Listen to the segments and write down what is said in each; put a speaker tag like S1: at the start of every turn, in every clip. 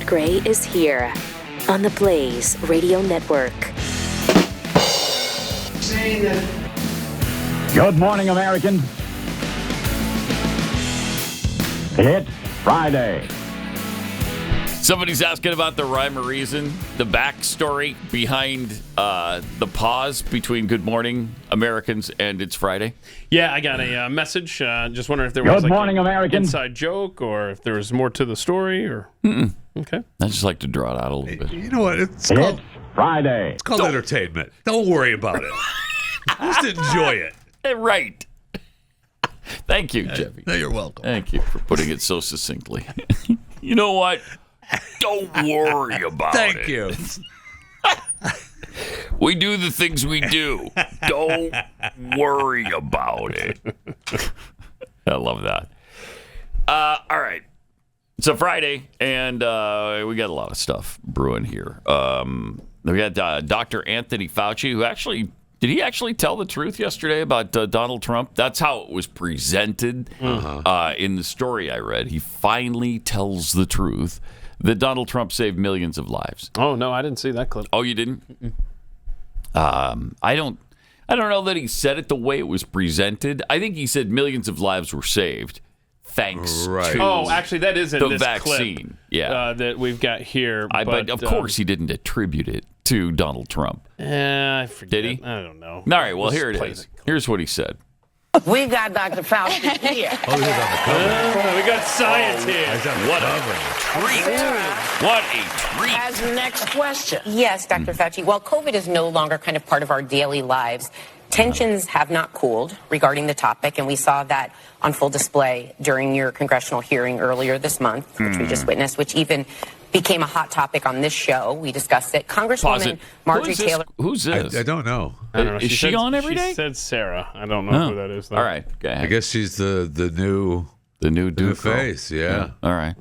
S1: Gray is here on the Blaze Radio Network.
S2: Good morning, American. It's Friday.
S3: Somebody's asking about the rhyme or reason, the backstory behind the pause between Good Morning Americans and It's Friday.
S4: Yeah, I got a message. Just wondering if there was an inside joke or if there was more to the story. Or Okay.
S3: I just like to draw it out a little bit.
S5: You know what? It's called
S2: Friday.
S5: It's called entertainment. Don't worry about it. Just enjoy it.
S3: Right. Thank you, Jeffy.
S5: No, you're welcome.
S3: Thank you for putting it so succinctly. You know what? Don't worry about it.
S5: Thank you.
S3: We do the things we do. Don't worry about it. I love that. All right. It's a Friday, and we got a lot of stuff brewing here. We got Dr. Anthony Fauci, who did he actually tell the truth yesterday about Donald Trump? That's how it was presented in the story I read. He finally tells the truth that Donald Trump saved millions of lives.
S4: Oh, no, I didn't see that clip.
S3: Oh, you didn't? I don't know that he said it the way it was presented. I think he said millions of lives were saved thanks to
S4: Oh, actually, that is in
S3: the
S4: this
S3: vaccine.
S4: Clip, that we've got here.
S3: But of course, he didn't attribute it to Donald Trump.
S4: I forget.
S3: Did he?
S4: I don't know.
S3: All right, well, here it is. Here's what he said.
S6: We got Dr. Fauci here.
S5: Oh, he's on the cover.
S4: We got science here.
S3: What a treat. What a treat.
S6: As the next question. Yes, Dr. Fauci. While COVID is no longer kind of part of our daily lives, tensions have not cooled regarding the topic, and we saw that on full display during your congressional hearing earlier this month, which we just witnessed, which even became a hot topic on this show. We discussed it. Congresswoman Marjorie Taylor.
S3: Who's this?
S5: I don't know.
S4: I don't know.
S3: Is she on every day?
S4: She said Sarah. I don't know who that is, though.
S3: All right. Go ahead.
S5: I guess she's the new face. Yeah.
S3: All right.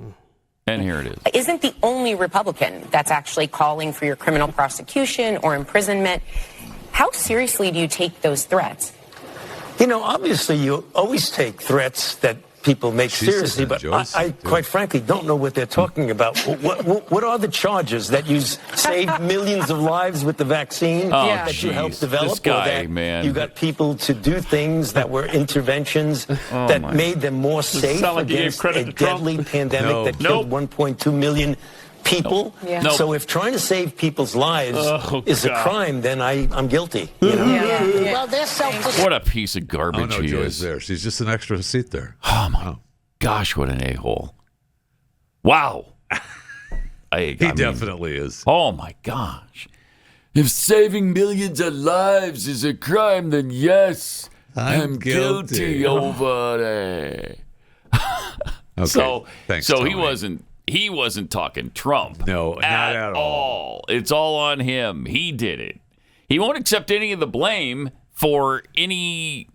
S3: And here it is.
S6: Isn't the only Republican that's actually calling for your criminal prosecution or imprisonment. How seriously do you take those threats?
S7: You know, obviously, you always take threats that people make seriously, but I quite frankly don't know what they're talking about. What are the charges? That you saved millions of lives with the vaccine that you helped develop?
S3: This guy,
S7: or that
S3: man.
S7: You got people to do things that were interventions that made them more safe against a deadly pandemic that killed 1.2 million people. So if trying to save people's lives is a crime, then I'm guilty. You know?
S6: Well, they're
S3: What a piece of garbage he is.
S5: There. She's just an extra seat there.
S3: Oh, my gosh, what an a-hole. Wow.
S5: He definitely is.
S3: Oh, my gosh. If saving millions of lives is a crime, then yes, I'm guilty over there.
S5: Okay. Thanks,
S3: so
S5: Tony.
S3: he wasn't talking Trump.
S5: No, not at all.
S3: It's all on him. He did it. He won't accept any of the blame for any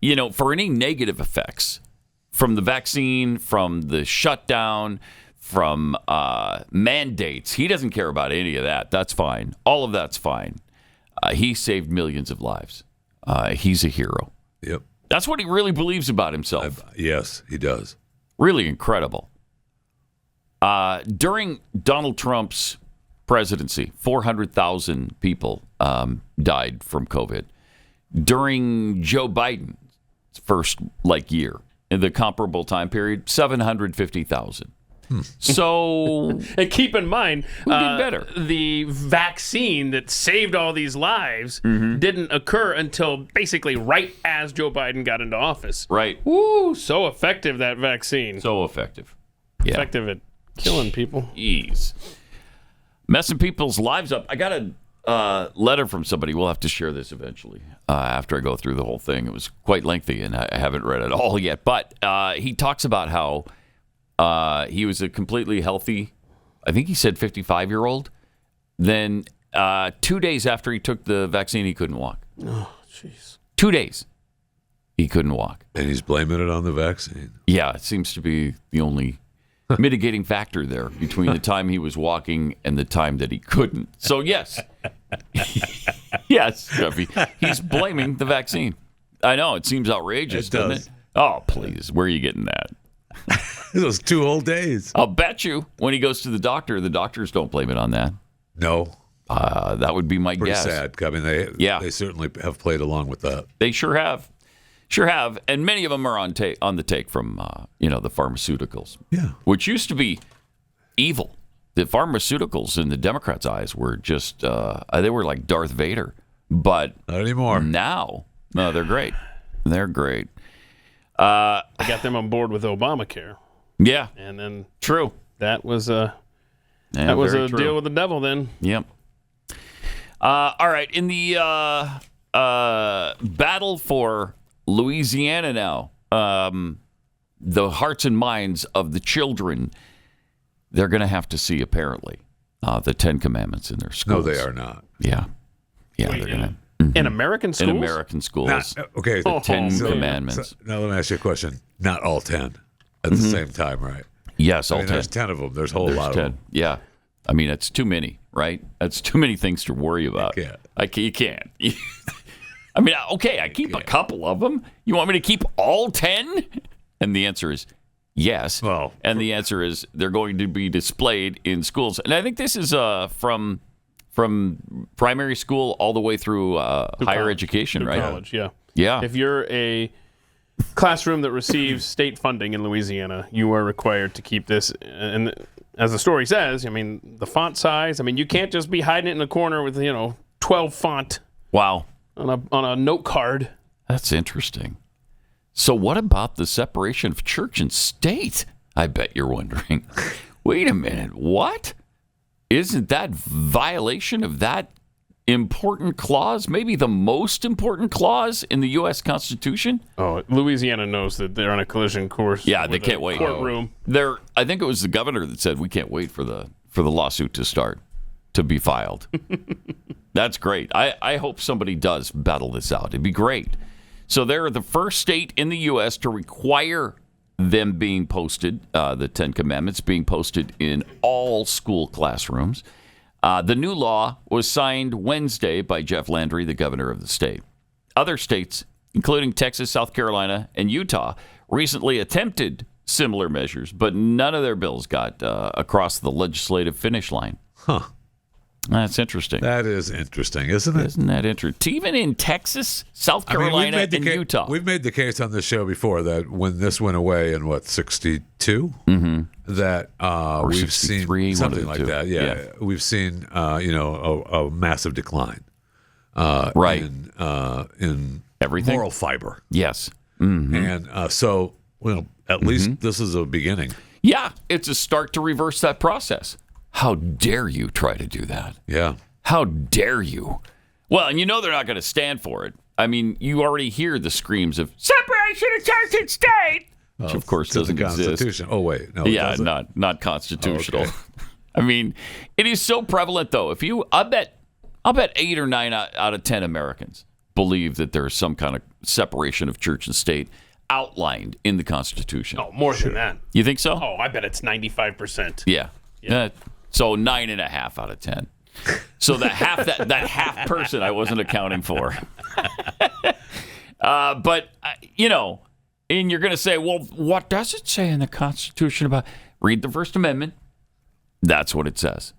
S3: negative effects from the vaccine, from the shutdown, from mandates. He doesn't care about any of that. That's fine. All of that's fine. He saved millions of lives. He's a hero.
S5: Yep.
S3: That's what he really believes about himself.
S5: Yes, he does.
S3: Really incredible. During Donald Trump's presidency, 400,000 people died from COVID. During Joe Biden's first year, in the comparable time period, 750,000. So,
S4: and keep in mind,
S3: who did better?
S4: The vaccine that saved all these lives didn't occur until basically right as Joe Biden got into office.
S3: Right.
S4: Woo! So effective, that vaccine.
S3: So effective. Yeah.
S4: Effective at killing people.
S3: Jeez. Messing people's lives up. I got a letter from somebody. We'll have to share this eventually after I go through the whole thing. It was quite lengthy, and I haven't read it all yet. But he talks about how he was a completely healthy, I think he said 55-year-old. Then 2 days after he took the vaccine, he couldn't walk.
S4: Oh, jeez.
S3: 2 days. He couldn't walk.
S5: And he's blaming it on the vaccine.
S3: Yeah, it seems to be the only mitigating factor there between the time he was walking and the time that he couldn't. So, yes. Yes, Jeffy. He's blaming the vaccine. I know. It seems outrageous, doesn't it? Oh, please. Where are you getting that?
S5: Those 2 whole days.
S3: I'll bet you when he goes to the doctors don't blame it on that.
S5: No.
S3: That would be my guess.
S5: Pretty sad. I mean, they certainly have played along with that.
S3: They sure have. Sure have. And many of them are on the take from, the pharmaceuticals.
S5: Yeah.
S3: Which used to be evil. The pharmaceuticals in the Democrats' eyes were just, they were like Darth Vader. But
S5: not anymore.
S3: Now, no, they're great. They're great.
S4: I got them on board with Obamacare.
S3: Yeah.
S4: And then
S3: true.
S4: That was a deal with the devil then.
S3: Yep. All right. In the battle for Louisiana now, the hearts and minds of the children, they're going to have to see, apparently, the 10 Commandments in their schools.
S5: No, they are not.
S3: Yeah. Yeah,
S4: Wait,
S3: they're going to.
S4: In American schools?
S3: In American schools.
S5: Okay.
S3: The 10 Commandments.
S5: So, now let me ask you a question. Not all 10 at the same time, right?
S3: Yes, all 10.
S5: There's 10 of them. There's a whole lot
S3: 10.
S5: of them.
S3: Yeah. I mean, it's too many, right? That's too many things to worry about. You can't. I mean, okay, I keep a couple of them. You want me to keep all 10? And the answer is yes.
S5: Well,
S3: and the answer is they're going to be displayed in schools. And I think this is from primary school all the way through higher education, right?
S4: College, yeah.
S3: Yeah.
S4: If you're a classroom that receives state funding in Louisiana, you are required to keep this. And as the story says, I mean, the font size. I mean, you can't just be hiding it in a corner with 12 font.
S3: Wow.
S4: On a note card.
S3: That's interesting. So what about the separation of church and state? I bet you're wondering. Wait a minute. What? Isn't that violation of that important clause? Maybe the most important clause in the U.S. Constitution?
S4: Oh, Louisiana knows that they're on a collision course.
S3: Yeah, they can't wait.
S4: Courtroom.
S3: I think it was the governor that said we can't wait for the lawsuit to be filed. That's great. I hope somebody does battle this out. It'd be great. So they're the first state in the U.S. to require them being posted, the 10 Commandments being posted in all school classrooms. The new law was signed Wednesday by Jeff Landry, the governor of the state. Other states, including Texas, South Carolina, and Utah, recently attempted similar measures, but none of their bills got across the legislative finish line.
S5: Huh.
S3: That's interesting.
S5: That is interesting, isn't it?
S3: Isn't that interesting? Even in Texas, South Carolina, and Utah.
S5: We've made the case on this show before that when this went away in, 62? That we've seen something like that. Yeah. We've seen, a massive decline.
S3: Right.
S5: In
S3: everything?
S5: moral fiber.
S3: Yes.
S5: And so, at least this is a beginning.
S3: Yeah. It's a start to reverse that process. How dare you try to do that?
S5: Yeah.
S3: How dare you? Well, and they're not going to stand for it. I mean, you already hear the screams of separation of church and state, which of course doesn't exist.
S5: Oh, wait. No,
S3: yeah, not constitutional.
S5: Okay.
S3: I mean, it is so prevalent, though. I'll bet 8 or 9 out of 10 Americans believe that there is some kind of separation of church and state outlined in the Constitution.
S4: Oh, more than that.
S3: You think so?
S4: Oh, I bet it's 95%.
S3: Yeah. So 9.5 out of 10. So that half person I wasn't accounting for. But and you're going to say, well, what does it say in the Constitution about? Read the First Amendment. That's what it says.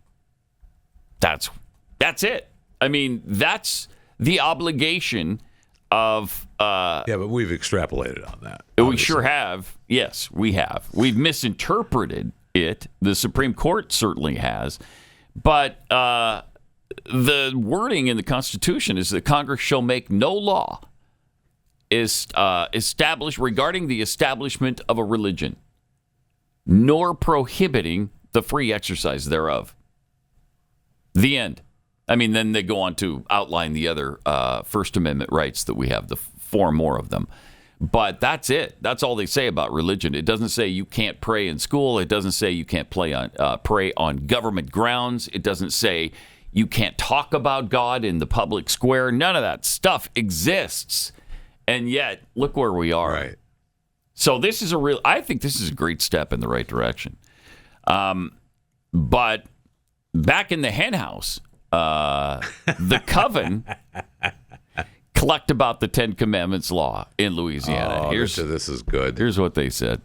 S3: That's it. I mean, that's the obligation of.
S5: Yeah, but we've extrapolated on that.
S3: We sure have. Yes, we have. We've misinterpreted it. The Supreme Court certainly has. But the wording in the Constitution is that Congress shall make no law established regarding the establishment of a religion, nor prohibiting the free exercise thereof. The end. I mean, then they go on to outline the other First Amendment rights that we have, the 4 more of them. But that's it. That's all they say about religion. It doesn't say you can't pray in school. It doesn't say you can't pray on government grounds. It doesn't say you can't talk about God in the public square. None of that stuff exists. And yet, look where we are.
S5: Right.
S3: So this is I think this is a great step in the right direction. But back in the hen house, the coven collect about the 10 Commandments law in Louisiana.
S5: This is good.
S3: Here's what they said.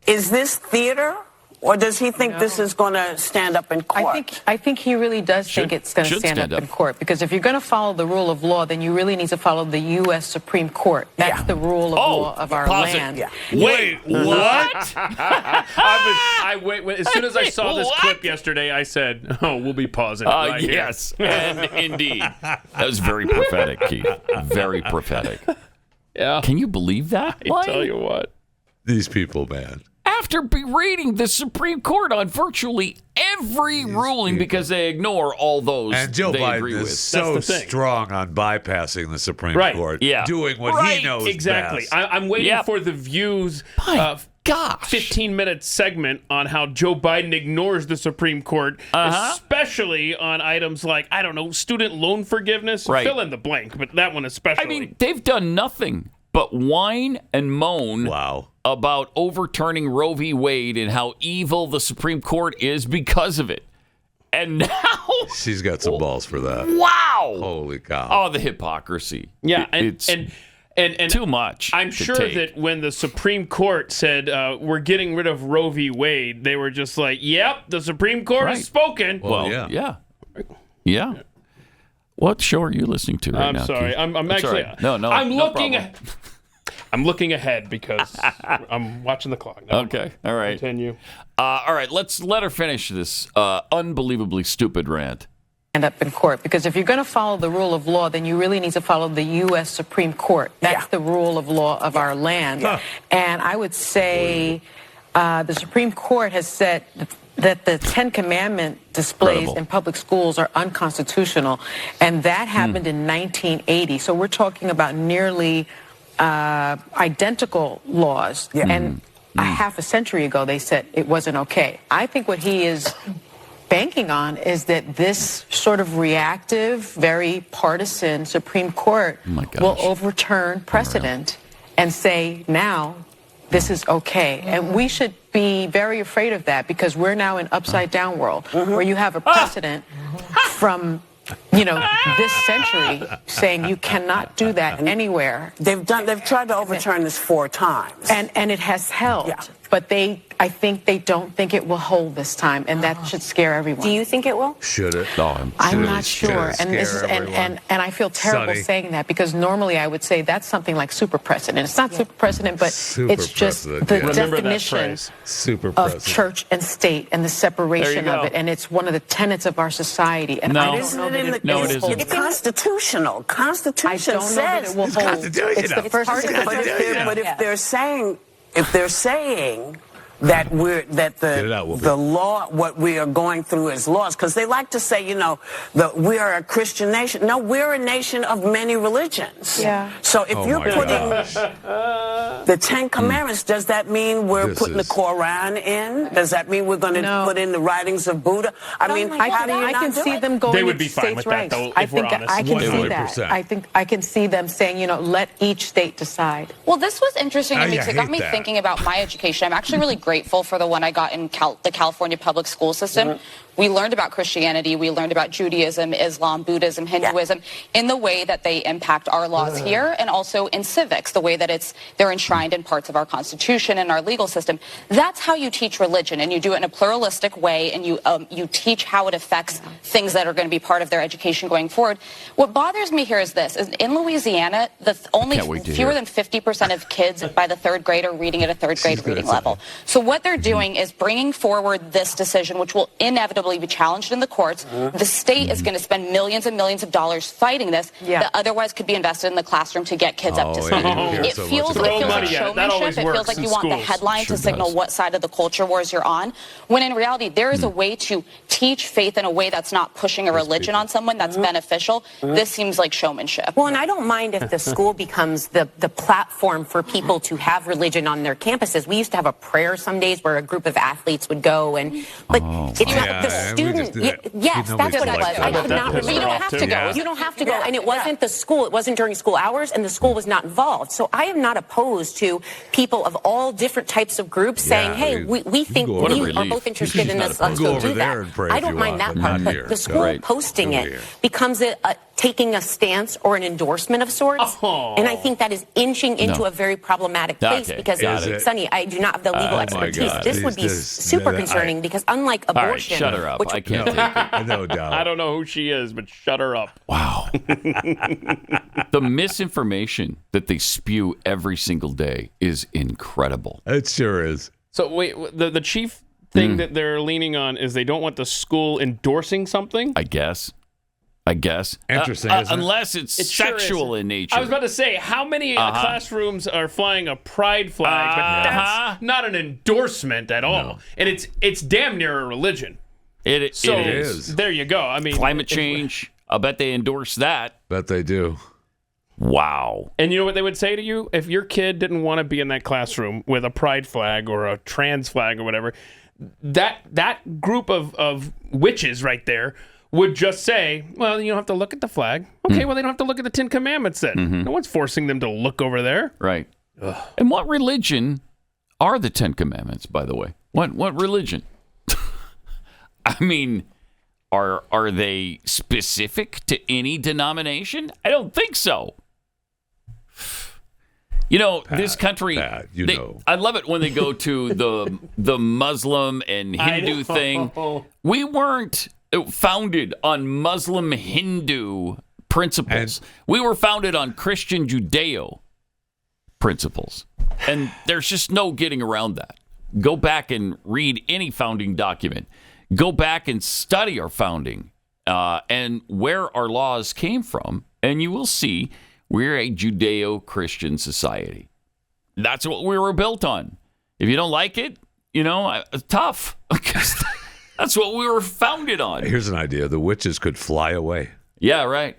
S8: is this theater? Or does he think this is going to stand up in court?
S9: I think he really does think it's going to stand up in court. Because if you're going to follow the rule of law, then you really need to follow the U.S. Supreme Court. That's the rule of law of our land.
S3: Yeah. Wait, what?
S4: As soon as I saw this clip yesterday, I said, we'll be pausing.
S3: Yes, and indeed. That was very prophetic, Keith. Very prophetic.
S4: Yeah.
S3: Can you believe that?
S4: I tell you what.
S5: These people, man.
S3: After berating the Supreme Court on virtually every ruling because they ignore all those
S5: and Joe
S3: they
S5: Biden
S3: agree
S5: is
S3: with.
S5: so strong on bypassing the Supreme Court, doing what he knows
S4: exactly.
S5: best.
S4: I'm waiting for the Views 15-minute segment on how Joe Biden ignores the Supreme Court, especially on items like, I don't know, student loan forgiveness.
S3: Right.
S4: Fill in the blank, but that one especially.
S3: I mean, they've done nothing but whine and moan about overturning Roe v. Wade and how evil the Supreme Court is because of it. And now...
S5: She's got some balls for that.
S3: Wow!
S5: Holy cow.
S3: Oh, the hypocrisy.
S4: Yeah,
S3: it's too much.
S4: I'm sure that when the Supreme Court said, we're getting rid of Roe v. Wade, they were just like, yep, the Supreme Court has spoken.
S3: Well, yeah. What show are you listening to right now?
S4: I'm sorry.
S3: Keith?
S4: I'm actually...
S3: Right. No,
S4: I'm looking ahead because I'm watching the clock. No,
S3: okay. All right.
S4: Continue.
S3: All right. Let's let her finish this unbelievably stupid rant.
S9: Stand up in court. Because if you're going to follow the rule of law, then you really need to follow the U.S. Supreme Court. That's the rule of law of our land. And I would say the Supreme Court has said that the Ten Commandment displays in public schools are unconstitutional. And that happened in 1980. So we're talking about nearly identical laws. And a half a century ago, they said it wasn't okay. I think what he is banking on is that this sort of reactive, very partisan Supreme Court will overturn precedent and say, now, this is okay. And we should be very afraid of that because we're now in upside-down world where you have a precedent from... this century saying you cannot do that anywhere.
S8: They've tried to overturn this 4 times.
S9: And it has held. But I think they don't think it will hold this time, and that should scare everyone.
S6: Do you think it will?
S5: Should it?
S9: I'm not sure. And I feel terrible saying that because normally I would say that's something like super precedent. It's not super precedent, but it's just the definition of church and state and the separation of it. And it's one of the tenets of our society. And I don't know that it
S8: It's constitutional. Constitution says
S9: that it will hold. It's the first
S8: but if they're saying that the law, what we are going through is laws, because they like to say, we are a Christian nation. No, we're a nation of many religions. So if you're putting the Ten Commandments, does that mean we're putting the Quran in? Does that mean we're going to put in the writings of Buddha? I mean, how do you
S9: I can see them going.
S4: They would be fine with that, though. If we're honest,
S9: I can see that. I think I can see them saying, let each state decide.
S10: Well, this was interesting to me because it got me thinking about my education. I'm actually really grateful for the one I got in the California public school system. We learned about Christianity, we learned about Judaism, Islam, Buddhism, Hinduism in the way that they impact our laws here and also in civics, the way that they're enshrined in parts of our Constitution and our legal system. That's how you teach religion, and you do it in a pluralistic way, and you teach how it affects things that are going to be part of their education going forward. What bothers me here is this, is in Louisiana, only fewer than 50% of kids by the 3rd grade are reading at a 3rd grade reading level. So what they're doing is bringing forward this decision, which will inevitably be challenged in the courts. The state is going to spend millions and millions of dollars fighting this that otherwise could be invested in the classroom to get kids up to speed. It feels like showmanship. It feels like you want the headline to signal what side of the culture wars you're on, when in reality there is a way to teach faith in a way that's not pushing a religion on someone that's beneficial. This seems like showmanship.
S6: Well, and I don't mind if the school becomes the platform for people to have religion on their campuses. We used to have a prayer some days where a group of athletes would go, but it's not the student. Yes, that's what it was. I could not. But you don't have to go. You don't have to go. And it wasn't the school. It wasn't during school hours, and the school was not involved. So I am not opposed to people of all different types of groups saying, "Hey, we think we are both interested in this. Let's go do that." I don't mind that part, but the school posting it becomes taking a stance or an endorsement of sorts. And I think that is inching into a very problematic place because, Sonny, I do not have the legal expertise. This would be super concerning because unlike abortion...
S3: All right, shut her up. I can't take it.
S5: No doubt.
S4: I don't know who she is, but shut her up.
S3: Wow. The misinformation that they spew every single day is incredible.
S5: It sure is.
S4: So wait, the chief thing that they're leaning on is they don't want the school endorsing something?
S3: I guess.
S5: Interesting, isn't
S3: unless it's sexual in nature.
S4: I was about to say, how many classrooms are flying a pride flag? But that's not an endorsement at all. No. And it's damn near a religion.
S3: It is.
S4: There you go. I mean,
S3: climate change. I'll bet they endorse that.
S5: Bet they do.
S3: Wow.
S4: And you know what they would say to you? If your kid didn't want to be in that classroom with a pride flag or a trans flag or whatever, that group of witches right there would just say, well, you don't have to look at the flag. Okay, well, they don't have to look at the 10 Commandments then. No one's forcing them to look over there.
S3: Right. Ugh. And what religion are the 10 Commandments, by the way? What religion? I mean, are they specific to any denomination? I don't think so. You know, this country, I love it when they go to the Muslim and Hindu thing. We weren't founded on Muslim Hindu principles. We were founded on Christian Judeo principles. And there's just no getting around that. Go back and read any founding document. Go back and study our founding and where our laws came from, and you will see we're a Judeo-Christian society. That's what we were built on. If you don't like it, tough. That's what we were founded on.
S5: Here's an idea. The witches could fly away.
S3: Yeah, right.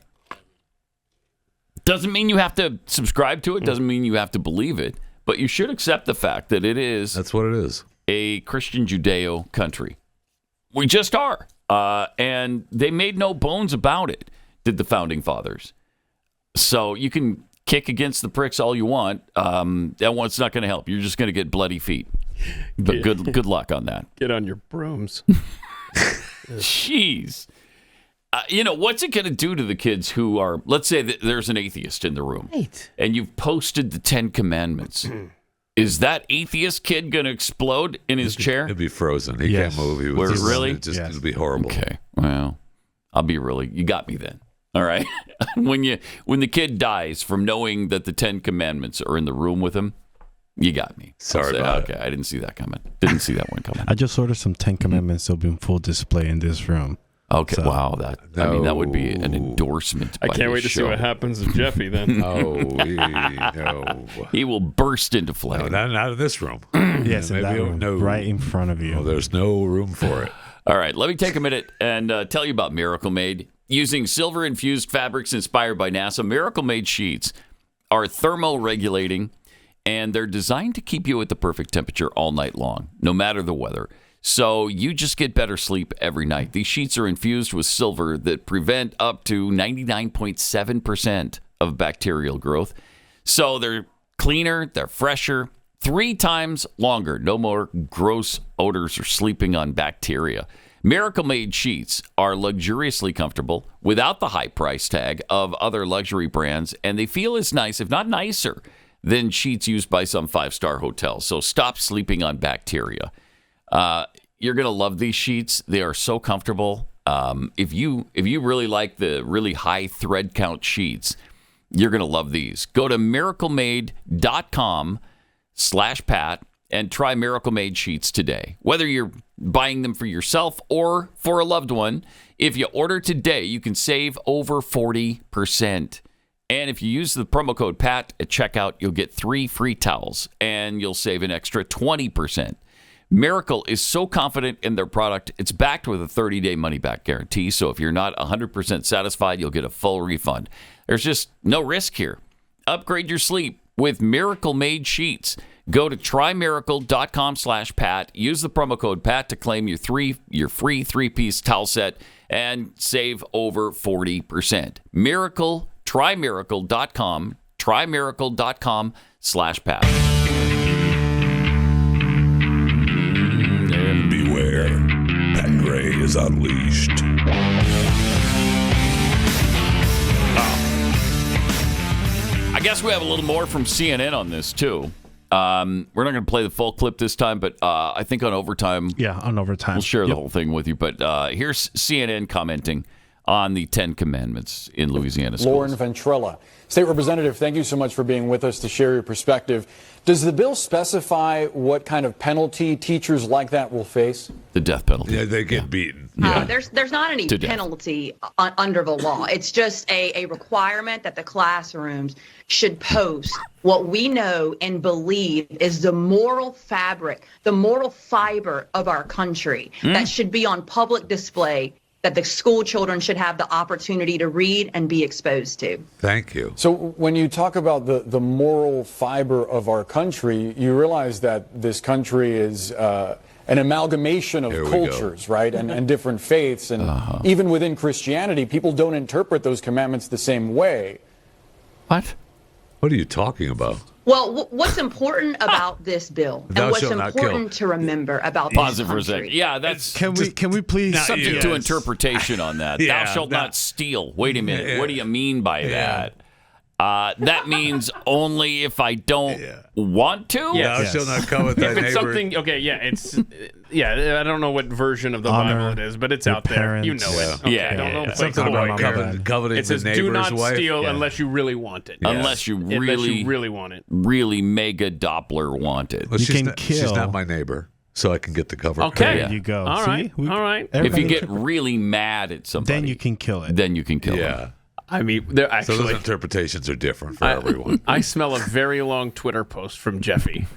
S3: Doesn't mean you have to subscribe to it. Doesn't mean you have to believe it. But you should accept the fact that it is.
S5: That's what it is.
S3: A Christian Judeo country. We just are. And they made no bones about it, did the founding fathers. So you can kick against the pricks all you want. That one's not going to help. You're just going to get bloody feet. But good luck on that.
S4: Get on your brooms.
S3: Jeez. What's it going to do to the kids who are, let's say that there's an atheist in the room. Right. And you've posted the 10 Commandments. Is that atheist kid going to explode in his chair?
S5: He'll be frozen. He can't move.
S3: Really?
S5: It'll be horrible.
S3: Okay. Well, you got me then. All right. When the kid dies from knowing that the 10 Commandments are in the room with him, you got me.
S5: Sorry about
S3: it. I didn't see that coming. Didn't see that one coming.
S11: I just ordered some 10 Commandments. They'll be in full display in this room.
S3: Okay. So, wow. That would be an endorsement.
S4: I can't wait to see what happens to Jeffy then.
S5: No.
S3: He will burst into flame.
S5: No, not out of this room.
S11: Yes, in that room, right in front of you.
S5: No, there's no room for it.
S3: All right. Let me take a minute and tell you about Miracle Made. Using silver-infused fabrics inspired by NASA, Miracle Made sheets are thermoregulating, and they're designed to keep you at the perfect temperature all night long, no matter the weather. So you just get better sleep every night. These sheets are infused with silver that prevent up to 99.7% of bacterial growth. So they're cleaner, they're fresher, 3 times longer. No more gross odors or sleeping on bacteria. Miracle Made sheets are luxuriously comfortable without the high price tag of other luxury brands, and they feel as nice, if not nicer, than sheets used by some 5-star hotels. So stop sleeping on bacteria. You're going to love these sheets. They are so comfortable. If you really like the really high thread count sheets, you're going to love these. Go to miraclemade.com/Pat and try Miracle Made sheets today. Whether you're buying them for yourself or for a loved one, if you order today, you can save over 40%. And if you use the promo code PAT at checkout, you'll get 3 free towels and you'll save an extra 20%. Miracle is so confident in their product, it's backed with a 30-day money-back guarantee. So if you're not 100% satisfied, you'll get a full refund. There's just no risk here. Upgrade your sleep with Miracle Made sheets. Go to trymiracle.com/Pat. Use the promo code PAT to claim your free 3-piece towel set and save over 40%. trymiracle.com/Pat.
S12: Beware, Pat Gray is unleashed.
S3: I guess we have a little more from CNN on this, too. We're not going to play the full clip this time, but I think on Overtime.
S11: Yeah, on Overtime.
S3: We'll share the whole thing with you. But here's CNN commenting on the 10 Commandments in Louisiana schools.
S12: Lauren Ventrella. State Representative, thank you so much for being with us to share your perspective. Does the bill specify what kind of penalty teachers like that will face?
S3: The death penalty.
S5: Yeah, they get beaten.
S13: There's not any penalty under the law. It's just a requirement that the classrooms should post what we know and believe is the moral fabric, the moral fiber of our country that should be on public display, that the school children should have the opportunity to read and be exposed to.
S5: Thank you.
S12: So when you talk about the moral fiber of our country, you realize that this country is an amalgamation of cultures, right, and different faiths. And even within Christianity, people don't interpret those commandments the same way.
S3: What?
S5: What are you talking about?
S13: Well, what's important about this bill, and what's important to remember about
S3: Pause
S13: this
S3: it for a
S13: country?
S3: second. Yeah, that's
S11: Can we please
S3: subject to interpretation on that. Thou shalt not steal. Wait a minute. What do you mean by that? That means only if I don't want to?
S5: Thou shalt not covet thy neighbor.
S4: If it's something, I don't know what version of the Bible it is, but it's out there. You know it. Okay,
S3: I don't know.
S5: Something about coveting
S4: it says,
S5: the neighbor's
S4: do not
S5: wife.
S4: steal unless you really want it.
S3: Unless you really
S4: want it.
S3: Really mega Doppler want it.
S5: Well, she's not my neighbor, so I can get the cover.
S4: Okay.
S11: There you go.
S4: All right. All right.
S3: If you get really mad at somebody,
S11: then you can kill it.
S3: Then you can kill it.
S4: I mean, they're actually,
S5: so those interpretations are different for everyone.
S4: I smell a very long Twitter post from Jeffy.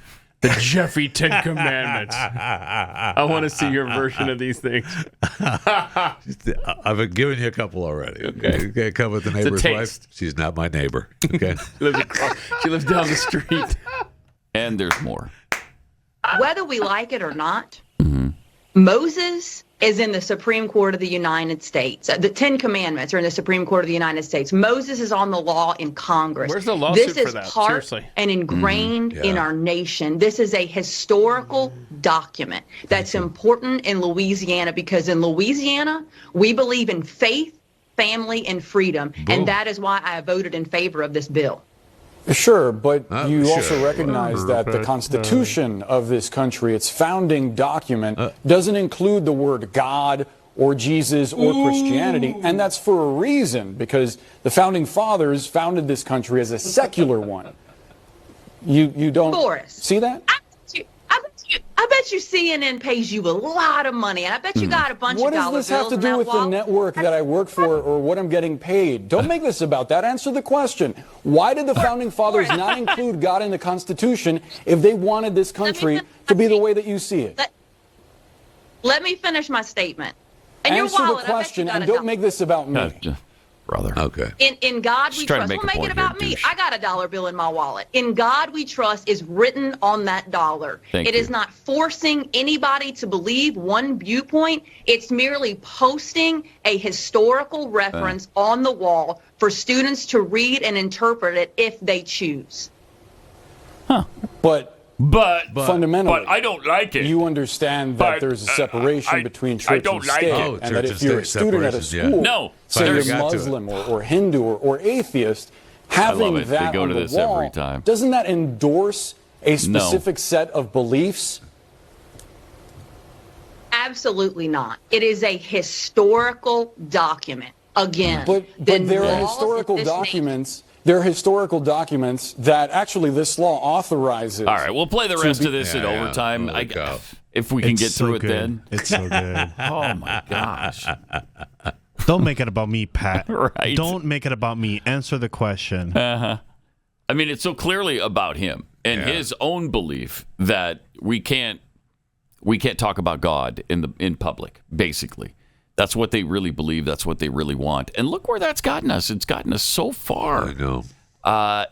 S4: The Jeffy 10 Commandments. I want to see your version of these things.
S5: I've been giving you a couple already. Okay. Covet the neighbor's wife. She's not my neighbor. Okay.
S4: She lives down the street.
S3: And there's more.
S13: Whether we like it or not, Moses is in the Supreme Court of the United States. The 10 Commandments are in the Supreme Court of the United States. Moses is on the law in Congress.
S4: Where's the lawsuit
S13: this is
S4: for that?
S13: part
S4: Seriously.
S13: and ingrained in our nation. This is a historical document that's important in Louisiana because in Louisiana, we believe in faith, family, and freedom. And that is why I voted in favor of this bill.
S12: Sure, but you also recognize that the Constitution of this country, its founding document, doesn't include the word God or Jesus or Christianity, and that's for a reason, because the Founding Fathers founded this country as a secular one. You don't see that?
S13: I bet you CNN pays you a lot of money, and I bet you got a bunch of dollar bills.
S12: What does this have to do with the network that I work for or what I'm getting paid? Don't make this about that. Answer the question. Why did the Founding Fathers not include God in the Constitution if they wanted this country to be the way that you see it?
S13: Let me finish my statement. And
S12: Answer
S13: your wallet,
S12: the question and don't make this about me.
S3: Brother.
S5: Okay.
S13: In God we trust. Don't make it about me. I got a dollar bill in my wallet. In God we trust is written on that dollar. It is not forcing anybody to believe one viewpoint. It's merely posting a historical reference on the wall for students to read and interpret it if they choose.
S12: But fundamentally,
S3: I don't like it.
S12: You understand that there's a separation between church and state, and that if you're a student at a school, say you're Muslim or Hindu or atheist, having that on the wall, doesn't that endorse a specific set of beliefs?
S13: Absolutely not. It is a historical document. Again,
S12: but there are historical documents. There are historical documents that actually this law authorizes.
S3: All right, we'll play the rest of this in overtime. If we can get through it then.
S11: It's so good.
S3: Oh, my gosh.
S11: Don't make it about me, Pat.
S3: Right.
S11: Don't make it about me. Answer the question.
S3: I mean, it's so clearly about him and his own belief that we can't talk about God in public, basically. That's what they really believe. That's what they really want. And look where that's gotten us. It's gotten us so far.
S5: I know.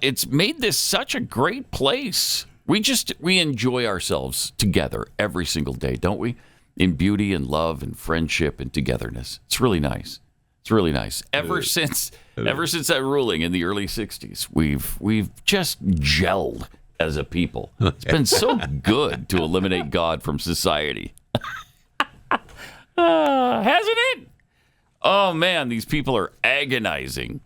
S3: It's made this such a great place. We enjoy ourselves together every single day, don't we? In beauty and love and friendship and togetherness. It's really nice. It's really nice. Ever since that ruling in the early 60s, we've just gelled as a people. It's been so good to eliminate God from society. Hasn't it? Oh, man, these people are agonizing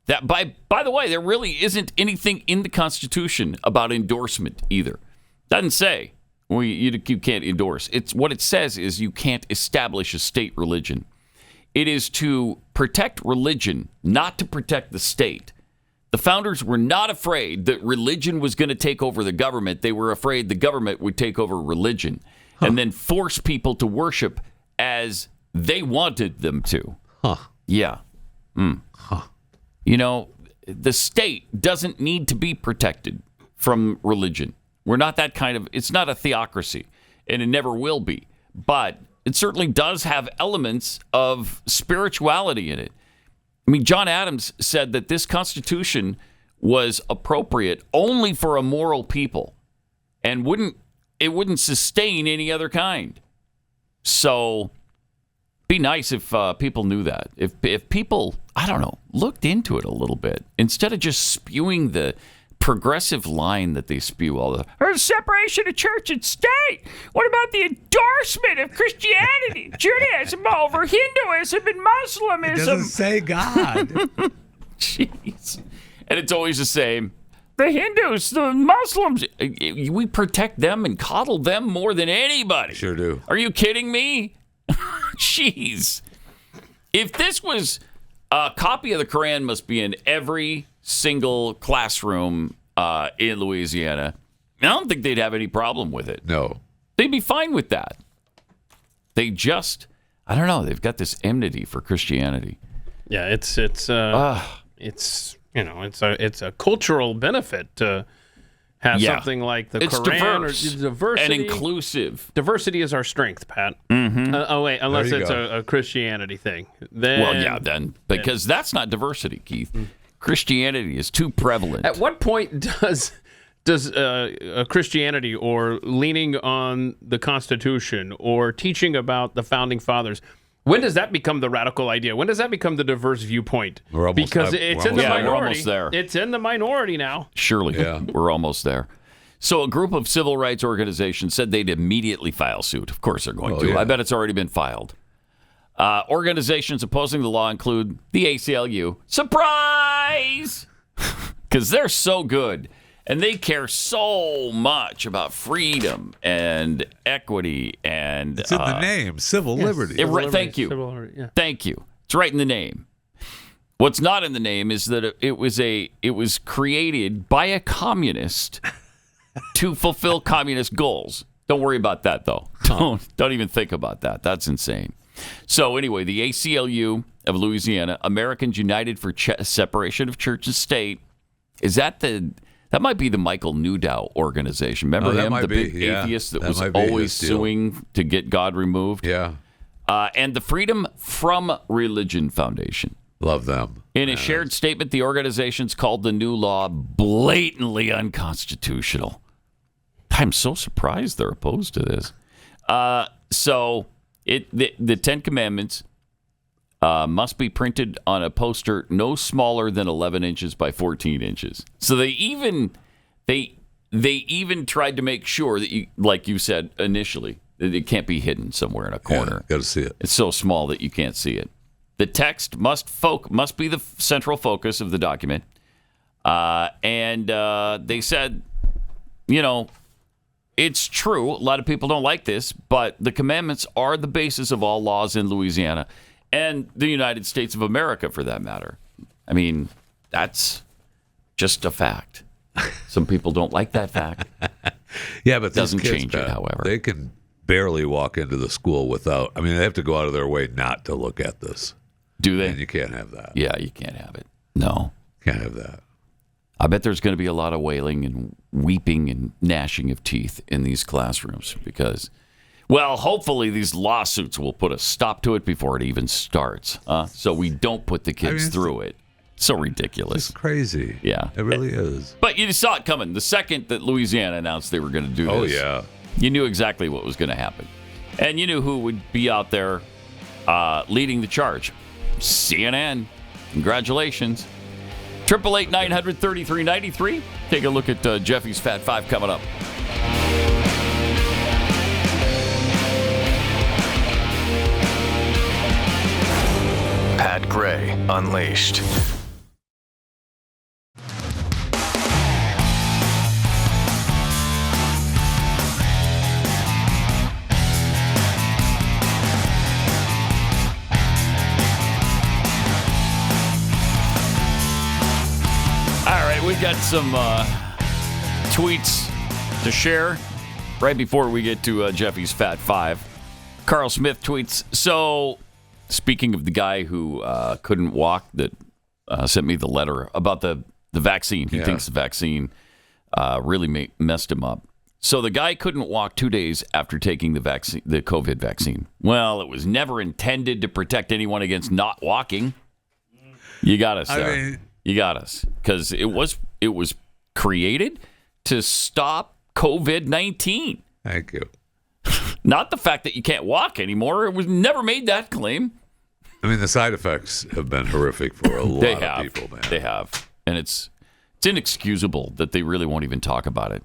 S3: That by the way, there really isn't anything in the Constitution about endorsement either. Doesn't say you can't endorse. It's what it says is you can't establish a state religion. It is to protect religion, not to protect the state. The founders were not afraid that religion was going to take over the government. They were afraid the government would take over religion and then force people to worship as they wanted them to. Yeah. You know, the state doesn't need to be protected from religion. We're not that kind of, it's not a theocracy, and it never will be. But it certainly does have elements of spirituality in it. I mean, John Adams said that this Constitution was appropriate only for a moral people and it wouldn't sustain any other kind. So be nice if people knew that. If people, I don't know, looked into it a little bit instead of just spewing the progressive line that they spew all the there's separation of church and state. What about the endorsement of Christianity, Judaism over Hinduism and Muslimism?
S5: It doesn't say God.
S3: Jeez. And it's always the same. The Hindus, the Muslims, we protect them and coddle them more than anybody.
S5: Sure do.
S3: Are you kidding me? Jeez. If this was a copy of the Quran must be in every single classroom in Louisiana, I don't think they'd have any problem with it.
S5: No.
S3: They'd be fine with that. They just, I don't know, they've got this enmity for Christianity.
S4: Yeah, it's a cultural benefit to have something like the Quran
S3: diverse
S4: or diversity
S3: and inclusive.
S4: Diversity is our strength, Pat.
S3: Mm-hmm.
S4: Unless it's a Christianity thing. Then,
S3: because that's not diversity, Keith. Christianity is too prevalent.
S4: At what point does Christianity or leaning on the Constitution or teaching about the founding fathers, when does that become the radical idea? When does that become the diverse viewpoint? Because it's in the minority.
S3: We're almost there.
S4: It's in the minority now.
S3: Surely, we're almost there. So a group of civil rights organizations said they'd immediately file suit. Of course they're going to.
S5: Yeah.
S3: I bet it's already been filed. Organizations opposing the law include the ACLU. Surprise! Because they're so good. And they care so much about freedom and equity and...
S5: It's in the name, civil liberty.
S3: Thank you. Thank you. It's right in the name. What's not in the name is that it was created by a communist to fulfill communist goals. Don't worry about that, though. Don't even think about that. That's insane. So anyway, the ACLU of Louisiana, Americans United for Separation of Church and State, that might be the Michael Newdow organization. Remember him, the big atheist that was always suing to get God removed?
S5: Yeah.
S3: And the Freedom from Religion Foundation.
S5: Love them.
S3: In a shared statement, the organizations called the new law blatantly unconstitutional. I'm so surprised they're opposed to this. The Ten Commandments must be printed on a poster no smaller than 11 inches by 14 inches. So they even tried to make sure that you, like you said initially, that it can't be hidden somewhere in a corner.
S5: Got to see it.
S3: It's so small that you can't see it. The text must be the central focus of the document. And they said, it's true. A lot of people don't like this, but the commandments are the basis of all laws in Louisiana and the United States of America, for that matter. I mean, that's just a fact. Some people don't like that fact.
S5: Yeah, but
S3: it doesn't change it, however.
S5: They can barely walk into the school without, they have to go out of their way not to look at this.
S3: Do they?
S5: And you can't have that.
S3: Yeah, you can't have it. No.
S5: Can't have that.
S3: I bet there's going to be a lot of wailing and weeping and gnashing of teeth in these classrooms because, well, hopefully these lawsuits will put a stop to it before it even starts. So we don't put the kids through it. So ridiculous.
S5: It's crazy.
S3: Yeah.
S5: It really is.
S3: But you saw it coming. The second that Louisiana announced they were going to do this.
S5: Oh, yeah.
S3: You knew exactly what was going to happen. And you knew who would be out there leading the charge. CNN. Congratulations. 888-900-3393. Take a look at Jeffy's Fat Five coming up.
S14: Pat Gray Unleashed.
S3: right, we've got some tweets to share right before we get to Jeffy's Fat Five. Carl Smith tweets, so speaking of the guy who couldn't walk that sent me the letter about the vaccine. He thinks the vaccine really messed him up. So the guy couldn't walk 2 days after taking the vaccine, the COVID vaccine. Well, it was never intended to protect anyone against not walking. You got us there. You got us, because it was created to stop COVID-19.
S5: Thank you.
S3: Not the fact that you can't walk anymore. It was never made that claim.
S5: I mean, the side effects have been horrific for a lot of people, man.
S3: They have. And it's inexcusable that they really won't even talk about it.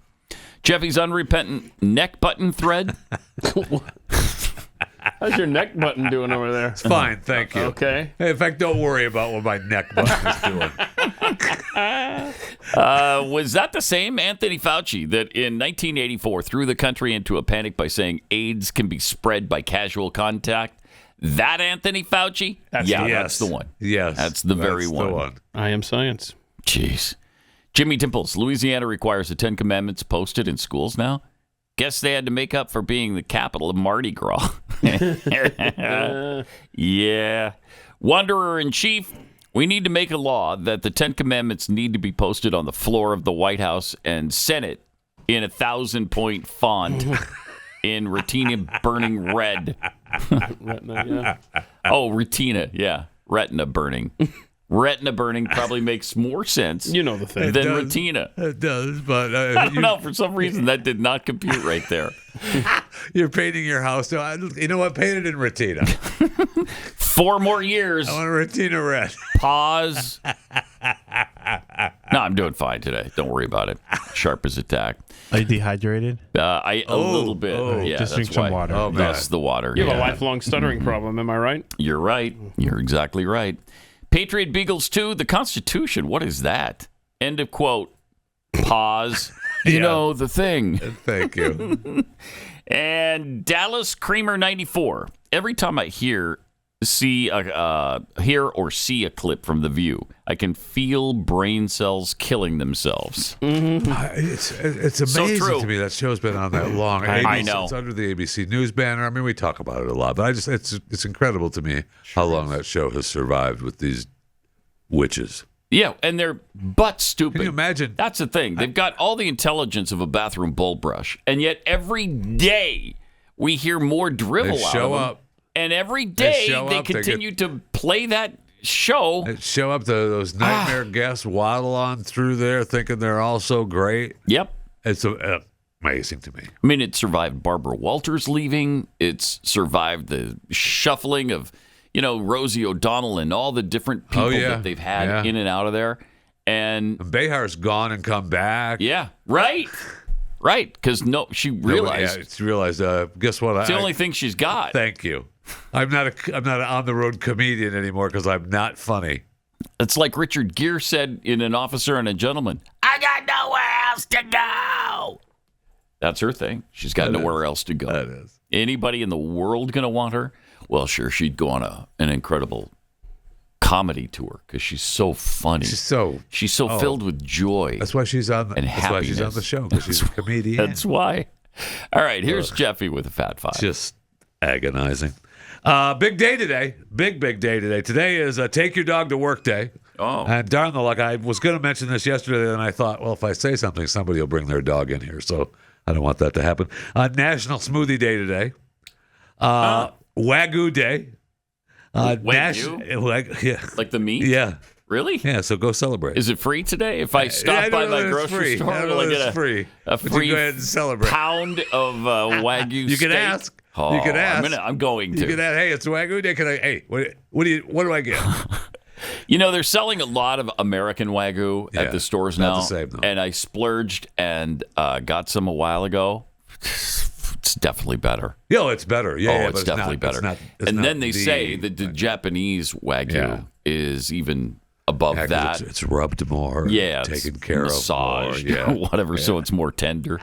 S3: Jeffy's unrepentant neck button thread.
S4: How's your neck button doing over there?
S5: It's fine, thank you.
S4: Okay.
S5: Hey, in fact, don't worry about what my neck button is doing.
S3: Was that the same Anthony Fauci that in 1984 threw the country into a panic by saying AIDS can be spread by casual contact? That Anthony Fauci? That's the one.
S5: Yes.
S3: That's the very one.
S4: I am science.
S3: Jeez. Jimmy Dimples, Louisiana requires the 10 Commandments posted in schools now. Guess they had to make up for being the capital of Mardi Gras. Yeah. Wanderer in Chief, we need to make a law that the 10 Commandments need to be posted on the floor of the White House and Senate in 1,000-point font in retina burning red.
S4: Retina, yeah.
S3: Oh, retina, yeah. Retina burning. Retina burning probably makes more sense
S4: you know the thing.
S3: than retina.
S5: It does, but...
S3: I don't know. For some reason, that did not compute right there.
S5: You're painting your house. So you know what? Paint it in retina.
S3: 4 more years.
S5: I want a retina red.
S3: Pause. No, I'm doing fine today. Don't worry about it. Sharp as a tack.
S11: Are you dehydrated?
S3: A little bit. Yeah,
S11: just drink
S3: that's
S11: some
S3: why.
S11: water.
S5: Oh, man.
S3: That's the water.
S4: You have a lifelong stuttering problem, am I right?
S3: You're right. You're exactly right. Patriot Beagles 2, the Constitution. What is that? End of quote. Pause. You know the thing.
S5: Thank you.
S3: And Dallas Creamer 94. Every time I hear or see a clip from The View, I can feel brain cells killing themselves.
S5: Mm-hmm. It's amazing to me that show's been on that long.
S3: I know.
S5: It's under the ABC News banner. I mean, we talk about it a lot, but it's incredible to me how long that show has survived with these witches.
S3: Yeah, and they're butt stupid.
S5: Can you imagine?
S3: That's the thing. They've got all the intelligence of a bathroom bowl brush, and yet every day we hear more drivel out of them.
S5: Up.
S3: And every day they continue to play that show.
S5: They show up, those nightmare guests waddle on through there thinking they're all so great.
S3: Yep.
S5: It's amazing to me.
S3: I mean, it survived Barbara Walters leaving. It's survived the shuffling of, Rosie O'Donnell and all the different people that they've had in and out of there. And
S5: Behar's gone and come back.
S3: Yeah, right. Right, because she realized.
S5: She realized. Guess what?
S3: It's the only thing she's got.
S5: Thank you. I'm not an on the road comedian anymore because I'm not funny.
S3: It's like Richard Gere said in An Officer and a Gentleman. I got nowhere else to go. That's her thing. She's got nowhere else to go.
S5: That is.
S3: Anybody in the world gonna want her? Well, sure, she'd go on an incredible comedy tour because she's so funny. She's so filled with joy.
S5: That's why she's on.
S3: And
S5: that's why she's on the show, because she's a comedian.
S3: That's why. All right, here's Jeffy with a Fat Five.
S5: Just agonizing. Big day today. Big day today. Today is Take Your Dog to Work Day.
S3: Oh.
S5: And darn the luck, I was going to mention this yesterday, and I thought, well, if I say something, somebody will bring their dog in here. So I don't want that to happen. National Smoothie Day today. Wagyu Day.
S3: Wagyu? Like the meat?
S5: Yeah.
S3: Really?
S5: Yeah, so go celebrate.
S3: Is it free today? If I stop by my grocery store, will I get a free
S5: go ahead and celebrate.
S3: Pound of Wagyu
S5: You
S3: steak?
S5: can ask.
S3: Oh,
S5: you can ask.
S3: I'm going to.
S5: You can ask, hey, it's Wagyu Day. What do I get?
S3: They're selling a lot of American Wagyu at the stores now.
S5: Not the same, though.
S3: And I splurged and got some a while ago. It's definitely better.
S5: Yeah, it's better. Yeah,
S3: it's definitely better. And then they say that the Japanese Wagyu is even above that.
S5: It's rubbed more.
S3: Yeah,
S5: taken care
S3: massaged,
S5: of more. Yeah,
S3: whatever. Yeah. So it's more tender.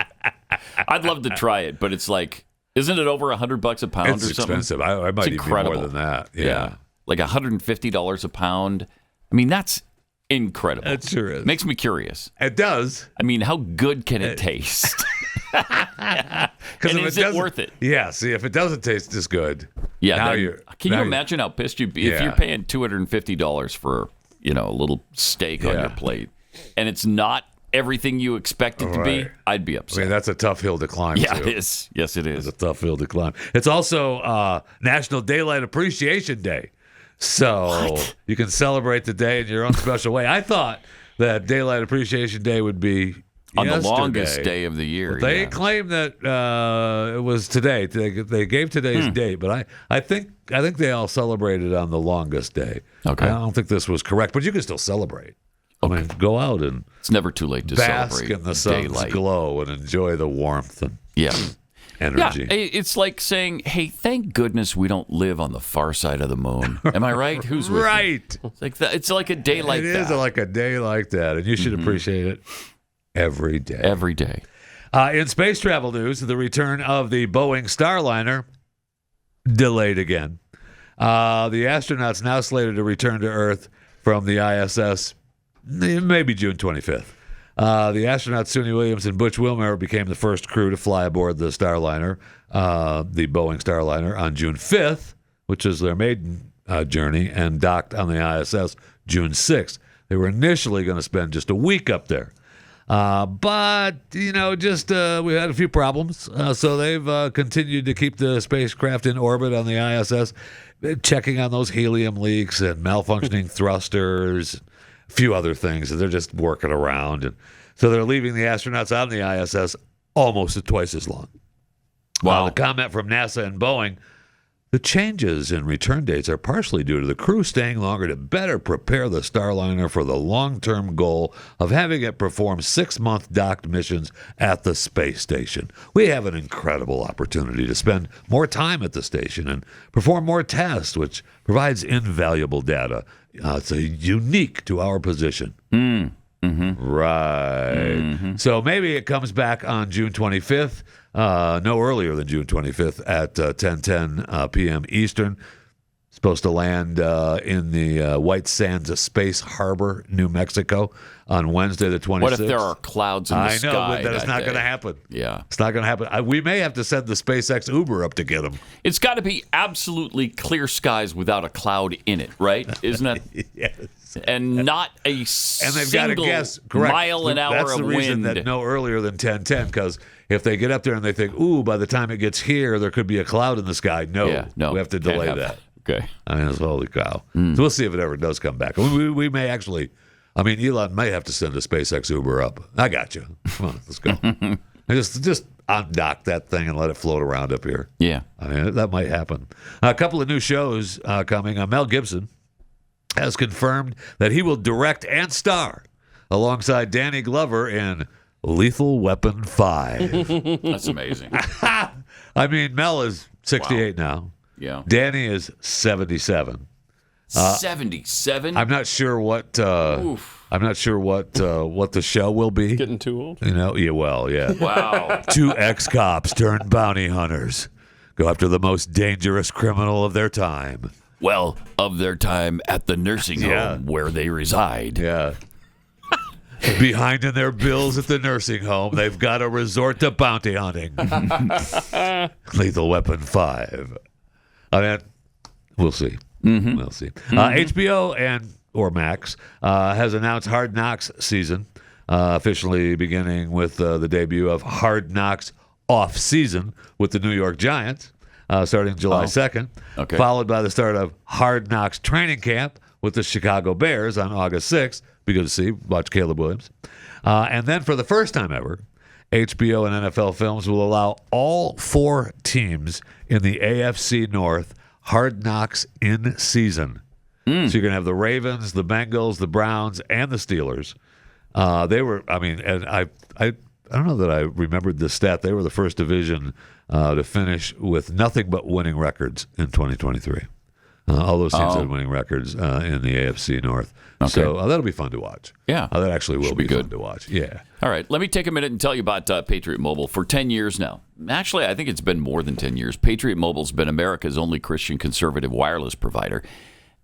S3: I'd love to try it, but it's like, isn't it over $100 a pound or something?
S5: It's expensive. I might even be more than that. Yeah.
S3: Like $150 a pound. I mean, that's incredible.
S5: It sure is.
S3: Makes me curious.
S5: It does.
S3: I mean, how good can it taste? And is it worth it?
S5: Yeah. See, if it doesn't taste as good,
S3: can you imagine how pissed you'd be if you're paying $250 for a little steak on your plate, and it's not everything you expect it to be? I'd be upset.
S5: I mean, that's a tough hill to climb.
S3: Yeah,
S5: too.
S3: it is. Yes, it is.
S5: It's a tough hill to climb. It's also National Daylight Appreciation Day. So you can celebrate the day in your own special way. I thought that Daylight Appreciation Day would be
S3: on
S5: yesterday.
S3: The longest day of the year.
S5: Well, they claim that it was today. They gave today's date, but I think they all celebrated on the longest day.
S3: Okay.
S5: I don't think this was correct, but you can still celebrate.
S3: Okay.
S5: I mean, go out and
S3: it's never too late to
S5: bask
S3: celebrate
S5: in the sun's
S3: daylight.
S5: glow and enjoy the warmth and energy.
S3: Yeah, it's like saying, "Hey, thank goodness we don't live on the far side of the moon." Am I right? Who's with
S5: right?
S3: Me? It's like that. It's like a day like that.
S5: It is like a day like that, and you should appreciate it every day.
S3: Every day.
S5: In space travel news, the return of the Boeing Starliner delayed again. The astronauts now slated to return to Earth from the ISS maybe June 25th. The astronauts Suni Williams and Butch Wilmore became the first crew to fly aboard the Starliner, the Boeing Starliner, on June 5th, which is their maiden journey, and docked on the ISS June 6th. They were initially going to spend just a week up there. But, we had a few problems. So they've continued to keep the spacecraft in orbit on the ISS, checking on those helium leaks and malfunctioning thrusters, a few other things that they're just working around. And so they're leaving the astronauts out on the ISS almost twice as long. Wow. The comment from NASA and Boeing, the changes in return dates are partially due to the crew staying longer to better prepare the Starliner for the long-term goal of having it perform 6-month docked missions at the space station. We have an incredible opportunity to spend more time at the station and perform more tests, which provides invaluable data. It's unique to our position.
S3: Mm-hmm.
S5: Right.
S3: Mm-hmm.
S5: So maybe it comes back on June 25th, no earlier than June 25th at 10:10 p.m. Eastern. Supposed to land in the White Sands Space Harbor, New Mexico, on Wednesday the 26th.
S3: What if there are clouds in the sky?
S5: I know, but that's not going to happen.
S3: Yeah.
S5: It's not going to happen. We may have to send the SpaceX Uber up to get them.
S3: It's got to be absolutely clear skies without a cloud in it, right? Isn't that?
S5: Yes.
S3: And not a
S5: and they've got to guess, correct.
S3: mile an hour of wind.
S5: That's the reason that no earlier than 10:10, because if they get up there and they think, ooh, by the time it gets here, there could be a cloud in the sky. No, we have to delay that.
S3: Okay.
S5: I mean, it's holy cow. So we'll see if it ever does come back. We may actually, Elon may have to send a SpaceX Uber up. I got you. Come on, let's go. And just undock that thing and let it float around up here.
S3: Yeah.
S5: I mean, that might happen. A couple of new shows coming. Mel Gibson has confirmed that he will direct and star alongside Danny Glover in Lethal Weapon 5.
S3: That's amazing.
S5: Mel is 68 now.
S3: Yeah.
S5: Danny is 77.
S3: 77?
S5: I'm not sure what the show will be.
S4: Getting too old?
S5: Yeah.
S3: Wow.
S5: 2 ex-cops turned bounty hunters go after the most dangerous criminal of their time.
S3: Well, of their time at the nursing home where they reside.
S5: Yeah. Behind in their bills at the nursing home, they've got to resort to bounty hunting. Lethal Weapon 5. We'll see.
S3: Mm-hmm.
S5: We'll see. HBO or Max has announced Hard Knocks season, officially beginning with the debut of Hard Knocks Off Season with the New York Giants. Starting July 2nd, followed by the start of Hard Knocks Training Camp with the Chicago Bears on August 6th. Be good to see. Watch Caleb Williams. And then for the first time ever, HBO and NFL Films will allow all 4 teams in the AFC North Hard Knocks in season. So you're going to have the Ravens, the Bengals, the Browns, and the Steelers. They were, and I don't know that I remembered this stat. They were the first division to finish with nothing but winning records in 2023. All those teams had winning records in the AFC North. Okay. So that'll be fun to watch.
S3: Yeah.
S5: That actually will be good fun to watch. Yeah.
S3: All right. Let me take a minute and tell you about Patriot Mobile. For 10 years now. Actually, I think it's been more than 10 years. Patriot Mobile's been America's only Christian conservative wireless provider.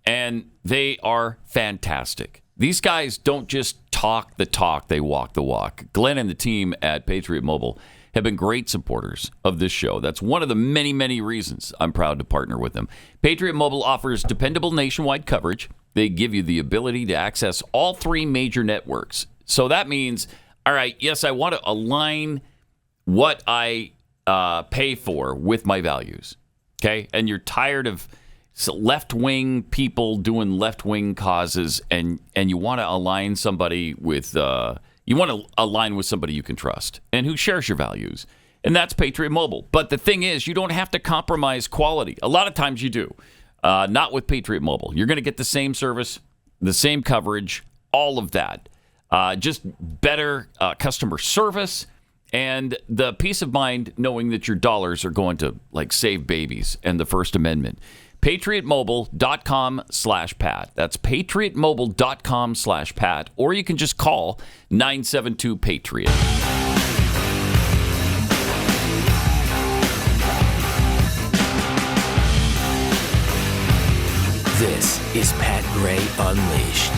S3: And they are fantastic. These guys don't just talk the talk, they walk the walk. Glenn and the team at Patriot Mobile have been great supporters of this show. That's one of the many, many reasons I'm proud to partner with them. Patriot Mobile offers dependable nationwide coverage. They give you the ability to access all 3 major networks. So that means, all right, yes, I want to align what I pay for with my values. Okay? And you're tired of left-wing people doing left-wing causes, and you want to align somebody with you want to align with somebody you can trust and who shares your values, and that's Patriot Mobile. But the thing is, you don't have to compromise quality. A lot of times you do. Not with Patriot Mobile. You're going to get the same service, the same coverage, all of that. Just better customer service and the peace of mind knowing that your dollars are going to save babies and the First Amendment. PatriotMobile.com/Pat. That's PatriotMobile.com/Pat. Or you can just call 972-PATRIOT.
S1: This is Pat Gray Unleashed.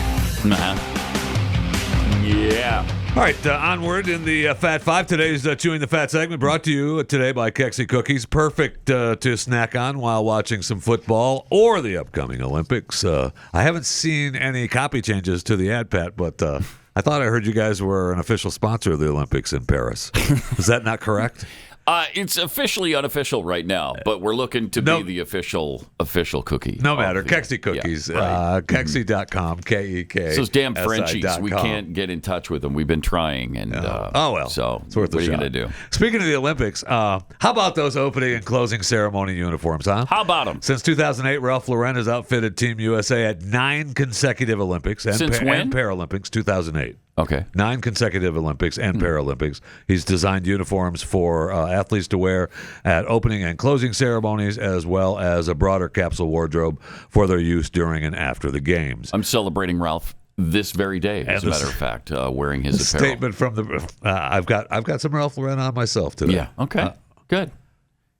S3: Yeah.
S5: All right, onward in the Fat Five. Today's Chewing the Fat segment brought to you today by Kexi Cookies. Perfect to snack on while watching some football or the upcoming Olympics. I haven't seen any copy changes to the ad, Pat, but I thought I heard you guys were an official sponsor of the Olympics in Paris. Is that not correct?
S3: It's officially unofficial right now, but we're looking to be the official cookie.
S5: No matter. Kexi Cookies. Yeah, right. Kexi.com, K-E-K.
S3: Those damn Frenchies. We can't get in touch with them. We've been trying. And So
S5: it's worth
S3: what are you
S5: going
S3: to do?
S5: Speaking of the Olympics, how about those opening and closing ceremony uniforms, huh?
S3: How about them?
S5: Since 2008, Ralph Lauren has outfitted Team USA at 9 consecutive Olympics and Paralympics. 2008.
S3: Okay.
S5: 9 consecutive Olympics and Paralympics. He's designed uniforms for athletes to wear at opening and closing ceremonies, as well as a broader capsule wardrobe for their use during and after the games.
S3: I'm celebrating Ralph this very day, as a matter of fact, wearing his apparel.
S5: Statement from the I've got some Ralph Lauren on myself today.
S3: Yeah. Okay. Good.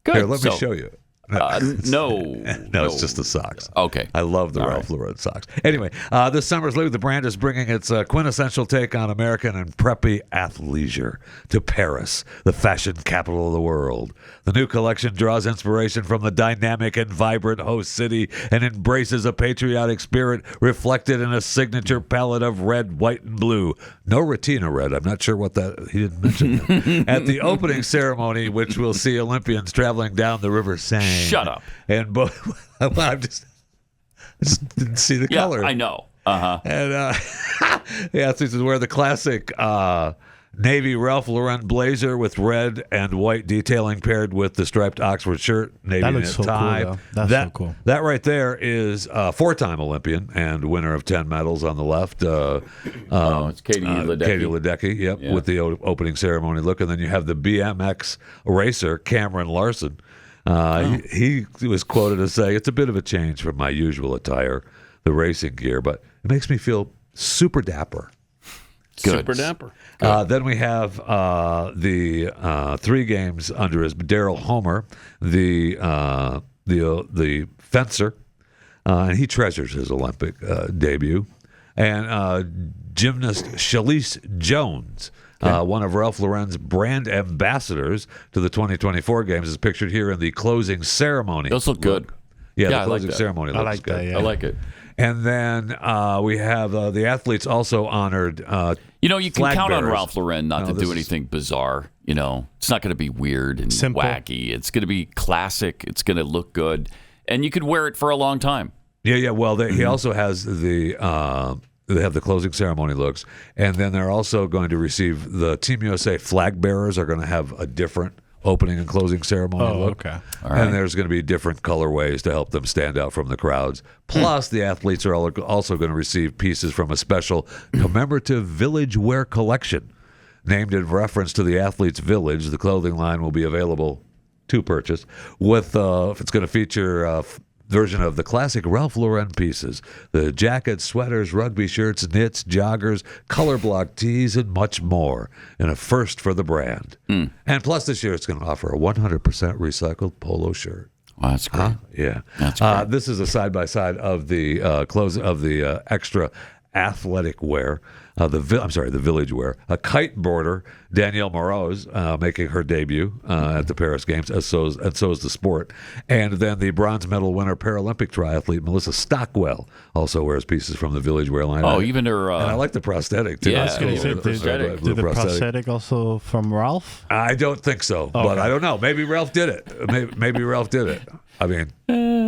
S5: Here, let me show you.
S3: No,
S5: it's just the socks.
S3: Okay.
S5: I love the Ralph Lauren socks. Anyway, this summer's League, the brand is bringing its quintessential take on American and preppy athleisure to Paris, the fashion capital of the world. The new collection draws inspiration from the dynamic and vibrant host city and embraces a patriotic spirit reflected in a signature palette of red, white, and blue. No retina red. I'm not sure what that. He didn't mention that. At the opening ceremony, which will see Olympians traveling down the River Seine.
S3: Shut up.
S5: And I just didn't see the color.
S3: I know. Uh-huh.
S5: And the athletes would wear the classic navy Ralph Lauren blazer with red and white detailing paired with the striped Oxford shirt, navy knit tie.
S11: Cool, that's so cool.
S5: That right there is a 4-time Olympian and winner of 10 medals on the left.
S3: It's Katie Ledecky.
S5: Katie Ledecky, with the opening ceremony look. And then you have the BMX racer, Cameron Larson. He was quoted as saying, "It's a bit of a change from my usual attire, the racing gear, but it makes me feel super dapper."
S3: Good.
S4: Super dapper.
S5: Then we have the 3 games under his Daryl Homer, the fencer, and he treasures his Olympic debut, and gymnast Shalise Jones. One of Ralph Lauren's brand ambassadors to the 2024 games is pictured here in the closing ceremony.
S3: Those look good.
S5: Yeah, the closing ceremony looks
S11: I like
S5: good.
S11: that, yeah.
S3: I like it.
S5: And then we have the athletes also honored.
S3: You can count on
S5: bearers.
S3: Ralph Lauren not to do anything bizarre. It's not going to be weird and
S11: Simple.
S3: wacky. It's going to be classic. It's going to look good. And you could wear it for a long time.
S5: Yeah. Well, he also has they have the closing ceremony looks, and then they're also going to receive the Team USA flag bearers are going to have a different opening and closing ceremony look.
S11: Okay.
S3: All right.
S5: And there's going to be different colorways to help them stand out from the crowds. Plus, the athletes are also going to receive pieces from a special commemorative village wear collection. Named in reference to the athletes' village, the clothing line will be available to purchase. With it's going to feature version of the classic Ralph Lauren pieces, the jackets, sweaters, rugby shirts, knits, joggers, color block tees, and much more, and a first for the brand. And plus this year it's going to offer a 100% recycled polo shirt.
S3: Wow, that's great.
S5: Yeah.
S3: That's great.
S5: This is a side-by-side of the close of the extra athletic wear. The village wear. A kiteboarder, Danielle Moreau's, making her debut at the Paris Games, and so is the sport. And then the bronze medal winner Paralympic triathlete Melissa Stockwell also wears pieces from the village wear line.
S3: Even her.
S5: And I like the prosthetic too.
S3: Yeah,
S11: did the prosthetic also from Ralph?
S5: I don't think so, but I don't know. Maybe Ralph did it. Maybe Ralph did it. I mean,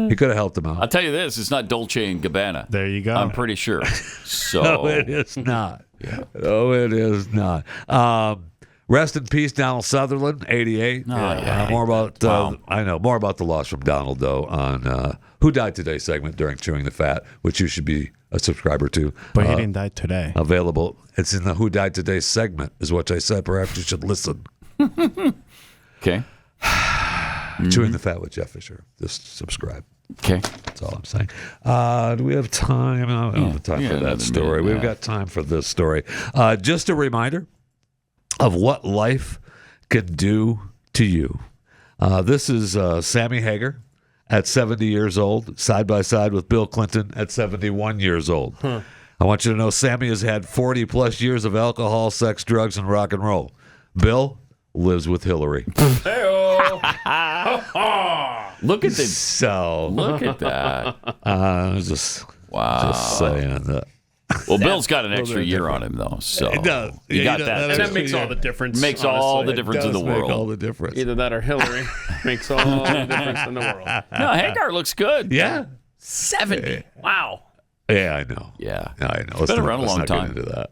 S5: he could have helped him out.
S3: I'll tell you this: it's not Dolce & Gabbana.
S11: There you go.
S3: I'm pretty sure. So
S5: no, it is not. Yeah. No, it is not. Rest in peace, Donald Sutherland, 88. More about more about the loss from Donald though on Who Died Today segment during Chewing the Fat, which you should be a subscriber to.
S11: But he didn't die today.
S5: Available. It's in the Who Died Today segment, is what I said. Perhaps you should listen.
S3: Okay.
S5: Chewing the Fat with Jeff Fisher. Just subscribe.
S3: Okay.
S5: That's all I'm saying. Do we have time? I don't have time for that story. We've got time for this story. Just a reminder of what life can do to you. This is Sammy Hagar at 70 years old, side by side with Bill Clinton at 71 years old. I want you to know Sammy has had 40 plus years of alcohol, sex, drugs, and rock and roll. Bill lives with Hillary.
S3: Look at this.
S5: So
S3: look at that.
S5: Just saying that.
S3: Well, Bill's got an extra year on him, though. So
S5: it does.
S3: You got that.
S4: And that makes all the difference.
S3: Makes all the difference in the world.
S5: All the difference.
S4: Either that or Hillary makes all the difference in the world.
S3: No, Hagar looks good.
S5: Yeah.
S4: 70. Wow.
S5: Yeah, I know.
S3: Yeah.
S5: I know.
S3: It's been around a long time.
S5: Into that.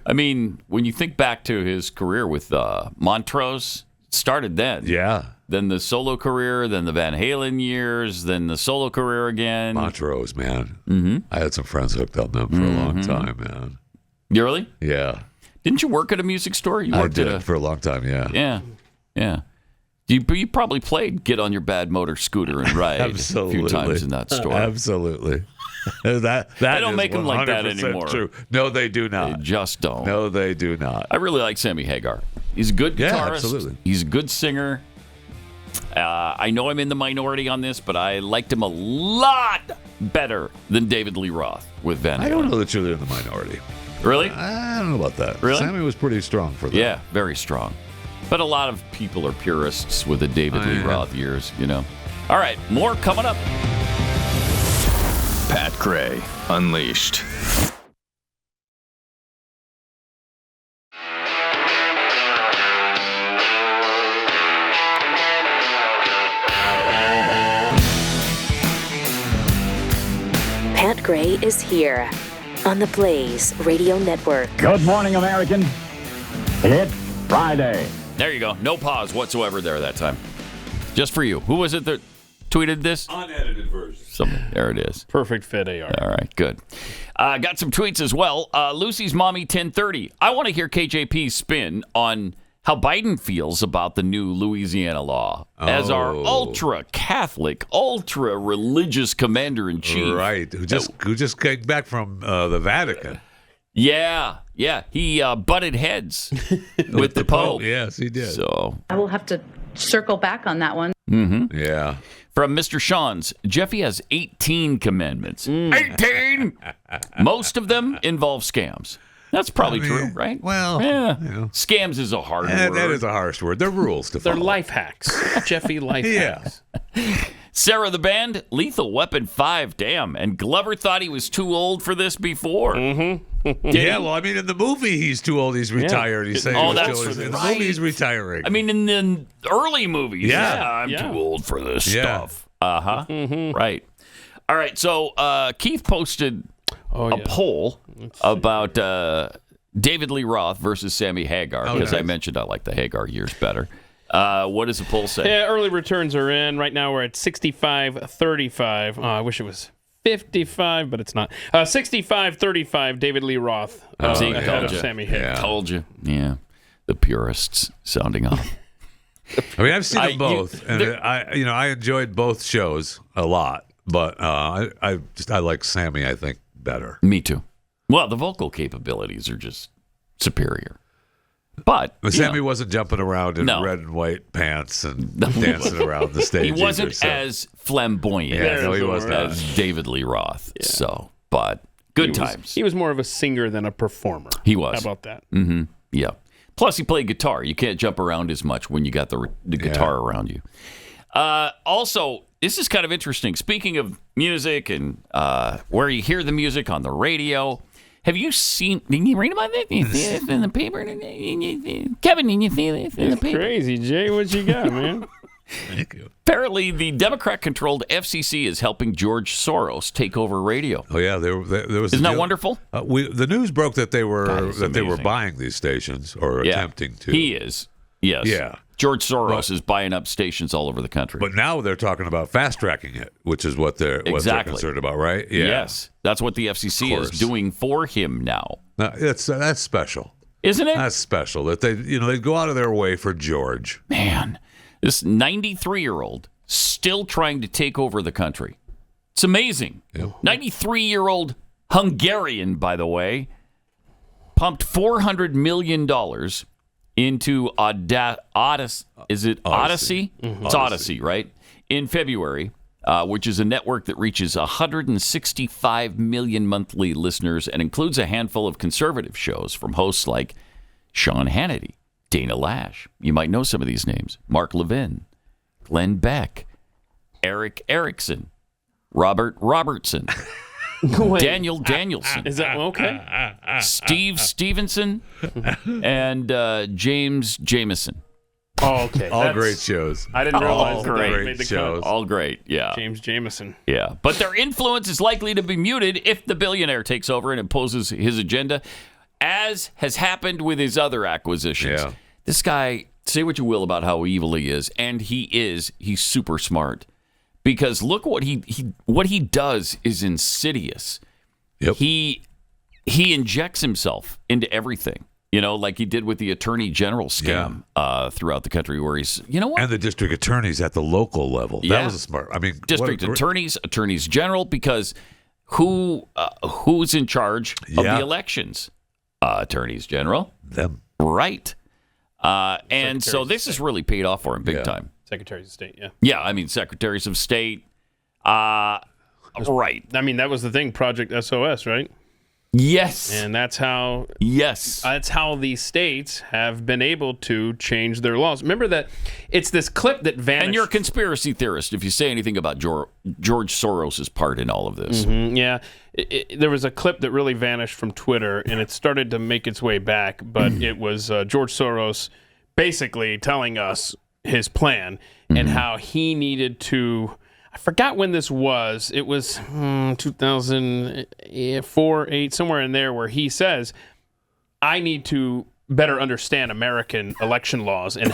S3: I mean, when you think back to his career with Montrose, it started then.
S5: Yeah.
S3: Then the solo career, then the Van Halen years, then the solo career again.
S5: Montrose, man. Mm-hmm. I had some friends hooked on them for a long time, man.
S3: You really?
S5: Yeah.
S3: Didn't you work at a music store? You worked
S5: I did for a long time, yeah.
S3: Yeah. You probably played Get on Your Bad Motor Scooter and Ride
S5: Absolutely.
S3: a few times in that store.
S5: Absolutely. that
S3: they don't make them like that anymore.
S5: True. No, they do not.
S3: They just don't.
S5: No, they do not.
S3: I really like Sammy Hagar. He's a good guitarist.
S5: Yeah, absolutely.
S3: He's a good singer. I know I'm in the minority on this, but I liked him a lot better than David Lee Roth with Van Halen.
S5: I don't know that you're in the minority.
S3: Really?
S5: I don't know about that.
S3: Really?
S5: Sammy was pretty strong for that.
S3: Yeah, very strong. But a lot of people are purists with the David Lee Roth years, you know. All right, more coming up.
S14: Pat Gray Unleashed.
S1: Pat Gray is here on the Blaze Radio Network.
S2: Good morning, American. It's Friday.
S3: There you go. No pause whatsoever there that time. Just for you. Who was it that tweeted this?
S5: Unedited version.
S3: There it is.
S4: Perfect fit, AR.
S3: All right, good. Got some tweets as well. Lucy's Mommy 1030. I want to hear KJP's spin on how Biden feels about the new Louisiana law as our ultra-Catholic, ultra-religious commander-in-chief.
S5: Right, who just came back from the Vatican.
S3: Yeah. He butted heads with the Pope.
S5: Yes, he did.
S3: So
S15: I will have to circle back on that one.
S3: Mm-hmm.
S5: Yeah.
S3: From Mr. Sean's, Jeffy has 18 commandments. 18! Most of them involve scams. That's probably true, right?
S5: Well,
S3: yeah. Scams is a hard word.
S5: That is a harsh word. They're rules to follow.
S4: They're life hacks. Jeffy life hacks.
S3: Sarah the Band, Lethal Weapon 5, damn. And Glover thought he was too old for this before.
S5: Mm-hmm. Yeah, well, I mean, in the movie, he's too old. He's retired. He's saying
S3: that's
S5: in the movie, he's retiring.
S3: I mean, in the early movies, I'm
S5: too
S3: old for this stuff. Uh-huh. Mm-hmm. Right. All right, so Keith posted a poll about David Lee Roth versus Sammy Hagar, because I mentioned I like the Hagar years better. What does the poll say?
S4: Yeah, early returns are in. Right now we're at 65-35. I wish it was 55, but it's not. 65-35, David Lee Roth ahead of Sammy Hagar.
S3: Yeah. Told you. Yeah. The purists sounding off.
S5: I mean, I've seen them both, and I enjoyed both shows a lot, but I like Sammy, I think, better.
S3: Me too. Well, the vocal capabilities are just superior. But
S5: Sammy wasn't jumping around in red and white pants and dancing around the stage.
S3: He wasn't as flamboyant
S5: he wasn't
S3: as David Lee Roth. Yeah. So, but Good times.
S4: He was more of a singer than a performer.
S3: He was.
S4: How about that?
S3: Mm-hmm. Yeah. Plus, he played guitar. You can't jump around as much when you got the guitar around you. Also, this is kind of interesting. Speaking of music and where you hear the music on the radio, have you seen? Did you read about this? You see this in the paper? Kevin, did you see this in the paper?
S4: Crazy, Jay. What you got, man?
S5: Thank you.
S3: Apparently, the Democrat-controlled FCC is helping George Soros take over radio.
S5: Oh yeah, there was.
S3: Isn't that wonderful?
S5: The news broke that they were buying these stations or attempting to.
S3: He is. Yes.
S5: Yeah.
S3: George Soros is buying up stations all over the country.
S5: But now they're talking about fast-tracking it, which is what they're concerned about, right? Yeah.
S3: Yes. That's what the FCC is doing for him now.
S5: That's special.
S3: Isn't it?
S5: That's special that they go out of their way for George.
S3: Man, this 93-year-old still trying to take over the country. It's amazing. Yep. 93-year-old Hungarian, by the way, pumped $400 million into Odyssey. Is it Odyssey? Mm-hmm. It's Odyssey, right? In February, which is a network that reaches 165 million monthly listeners and includes a handful of conservative shows from hosts like Sean Hannity, Dana Lash. You might know some of these names. Mark Levin, Glenn Beck, Eric Erickson, Robert Robertson, Daniel Danielson.
S4: Is that okay?
S3: Steve Stevenson and James Jameson.
S4: Oh, okay.
S5: All great shows.
S4: I didn't realize
S3: that
S4: they made the
S3: shows. All great, yeah.
S4: James Jameson.
S3: Yeah, but their influence is likely to be muted if the billionaire takes over and imposes his agenda, as has happened with his other acquisitions.
S5: Yeah.
S3: This guy, say what you will about how evil he is, and he's super smart. Because look what he does is insidious.
S5: Yep.
S3: He injects himself into everything. Like he did with the attorney general scam throughout the country, where he's, what?
S5: And the district attorneys at the local level.
S3: Yeah.
S5: That was a smart. I mean,
S3: district attorneys general, because who's in charge of the elections? Attorneys general.
S5: Them.
S3: Right. And so this has really paid off for him big time.
S4: Secretaries of State, yeah.
S3: Yeah, I mean, secretaries of state. Right.
S4: I mean, that was the thing, Project SOS, right?
S3: Yes.
S4: And that's how the states have been able to change their laws. Remember that it's this clip that vanished.
S3: And you're a conspiracy theorist if you say anything about George Soros' part in all of this.
S4: Mm-hmm, yeah. There was a clip that really vanished from Twitter, and it started to make its way back, but it was George Soros basically telling us his plan and how he needed to... I forgot when this was. It was 2004, 8, somewhere in there, where he says, I need to better understand American election laws and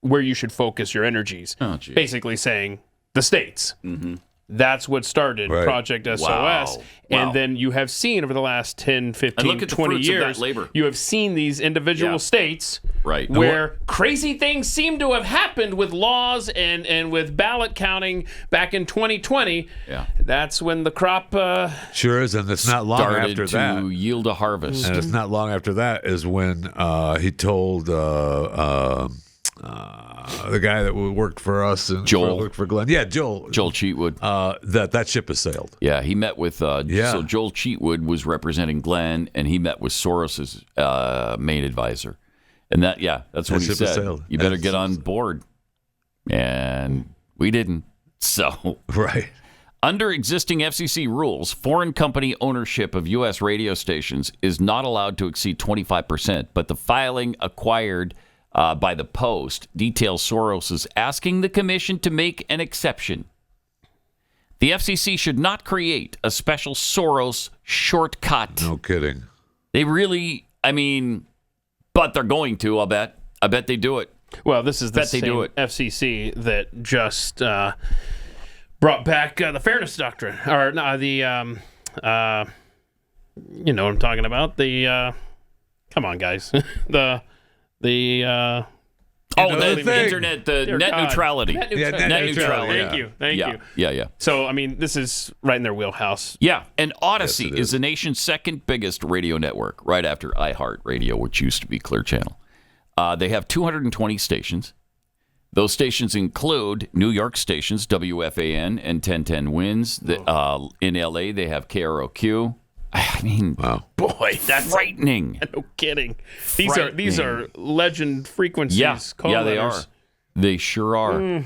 S4: where you should focus your energies.
S3: Oh,
S4: basically saying the states.
S3: Mm-hmm.
S4: That's what started Project SOS.
S3: Wow.
S4: And then you have seen over the last 10, 15, 20 years, you have seen these individual states where crazy things seem to have happened with laws and with ballot counting back in 2020.
S3: Yeah.
S4: That's when the crop
S5: sure is, and it's not long after that
S3: to yield a harvest.
S5: And it's not long after that is when he told the guy that worked for us and worked for Glenn. Yeah, Joel
S3: Cheatwood.
S5: That ship has sailed.
S3: Yeah, he met with so Joel Cheatwood was representing Glenn, and he met with Soros's main advisor. And that's what he said. You better get on board. And we didn't. So under existing FCC rules, foreign company ownership of U.S. radio stations is not allowed to exceed 25%, but the filing acquired by the Post details Soros is asking the commission to make an exception. The FCC should not create a special Soros shortcut.
S5: No kidding.
S3: They really, but they're going to, I'll bet. I bet they do it.
S4: Well, this is the same FCC that just brought back the fairness doctrine. Or no, the, you know what I'm talking about. The, come on, guys. the internet,
S3: net neutrality.
S4: Net neutrality. Thank you.
S3: Yeah.
S4: So, this is right in their wheelhouse.
S3: Yeah, and Odyssey is the nation's second biggest radio network, right after iHeartRadio, which used to be Clear Channel. They have 220 stations. Those stations include New York stations, WFAN and 1010 Winds. In L.A., they have KROQ, I mean, boy, that's frightening.
S4: No kidding. These are legend frequencies.
S3: Yeah, they are. They sure are.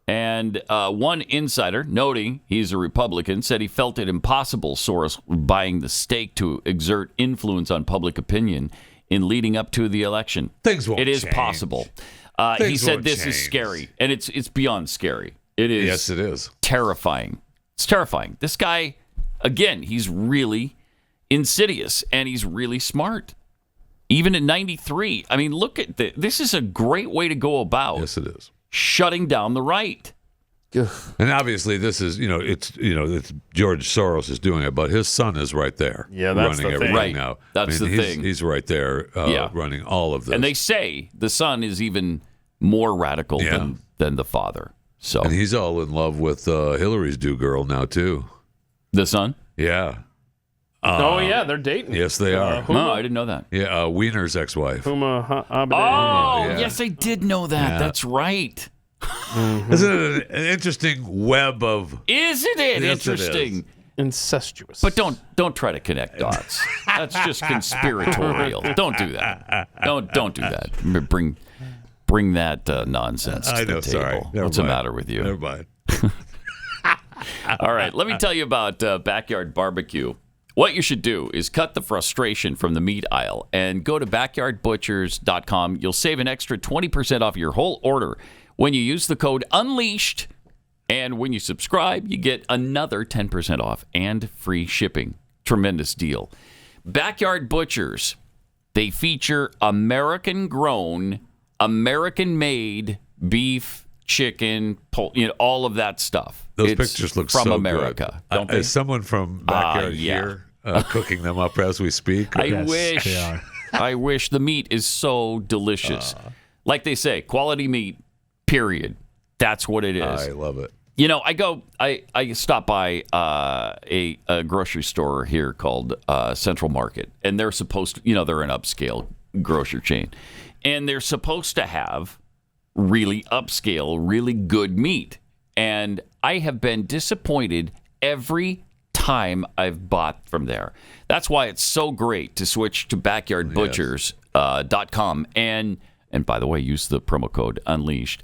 S3: And one insider, noting he's a Republican, said he felt it impossible Soros buying the stake to exert influence on public opinion in leading up to the election.
S5: Things won't
S3: It is
S5: change.
S3: possible. He said this is scary, and it's beyond scary. It is.
S5: Yes, it is.
S3: Terrifying. It's terrifying. This guy, again, he's really insidious, and he's really smart. Even at 93, I mean, look at this. This is a great way to go about.
S5: Yes, it is.
S3: Shutting down the right.
S5: And obviously, this is it's George Soros is doing it, but his son is right there.
S4: Yeah, that's
S5: running
S4: the thing.
S5: everything
S3: Right.
S5: now.
S3: That's the thing.
S5: He's right there running all of this.
S3: And they say the son is even more radical than the father. So,
S5: and he's all in love with Hillary's girl now too.
S3: The son?
S5: Yeah.
S4: They're dating.
S5: Yes, they are.
S3: I didn't know that.
S5: Yeah, Wiener's ex-wife.
S4: Huma Abedin.
S3: Oh, yes, I did know that.
S5: Yeah.
S3: That's right.
S5: Isn't it an interesting web of?
S3: Isn't it
S5: Yes,
S3: interesting?
S5: it is.
S4: Incestuous.
S3: But don't try to connect dots. That's just conspiratorial. Don't do that. Don't do that. Bring that nonsense to
S5: I know.
S3: the table.
S5: Sorry. Never
S3: What's the
S5: mind.
S3: matter with you?
S5: Never mind.
S3: All right, let me tell you about Backyard Barbecue. What you should do is cut the frustration from the meat aisle and go to backyardbutchers.com. You'll save an extra 20% off your whole order when you use the code UNLEASHED. And when you subscribe, you get another 10% off and free shipping. Tremendous deal. Backyard Butchers, they feature American-grown, American-made beef, chicken, all of that stuff.
S5: Those
S3: It's
S5: pictures look
S3: from
S5: so
S3: America.
S5: good.
S3: Don't they?
S5: Is someone from Backyard here cooking them up as we speak?
S3: I wish the meat is so delicious. Like they say, quality meat, period. That's what it is.
S5: I love it.
S3: I stop by a grocery store here called Central Market, and they're supposed to, they're an upscale grocery chain, and they're supposed to have really upscale, really good meat. And I have been disappointed every time I've bought from there. That's why it's so great to switch to backyardbutchers.com. And by the way, use the promo code UNLEASHED.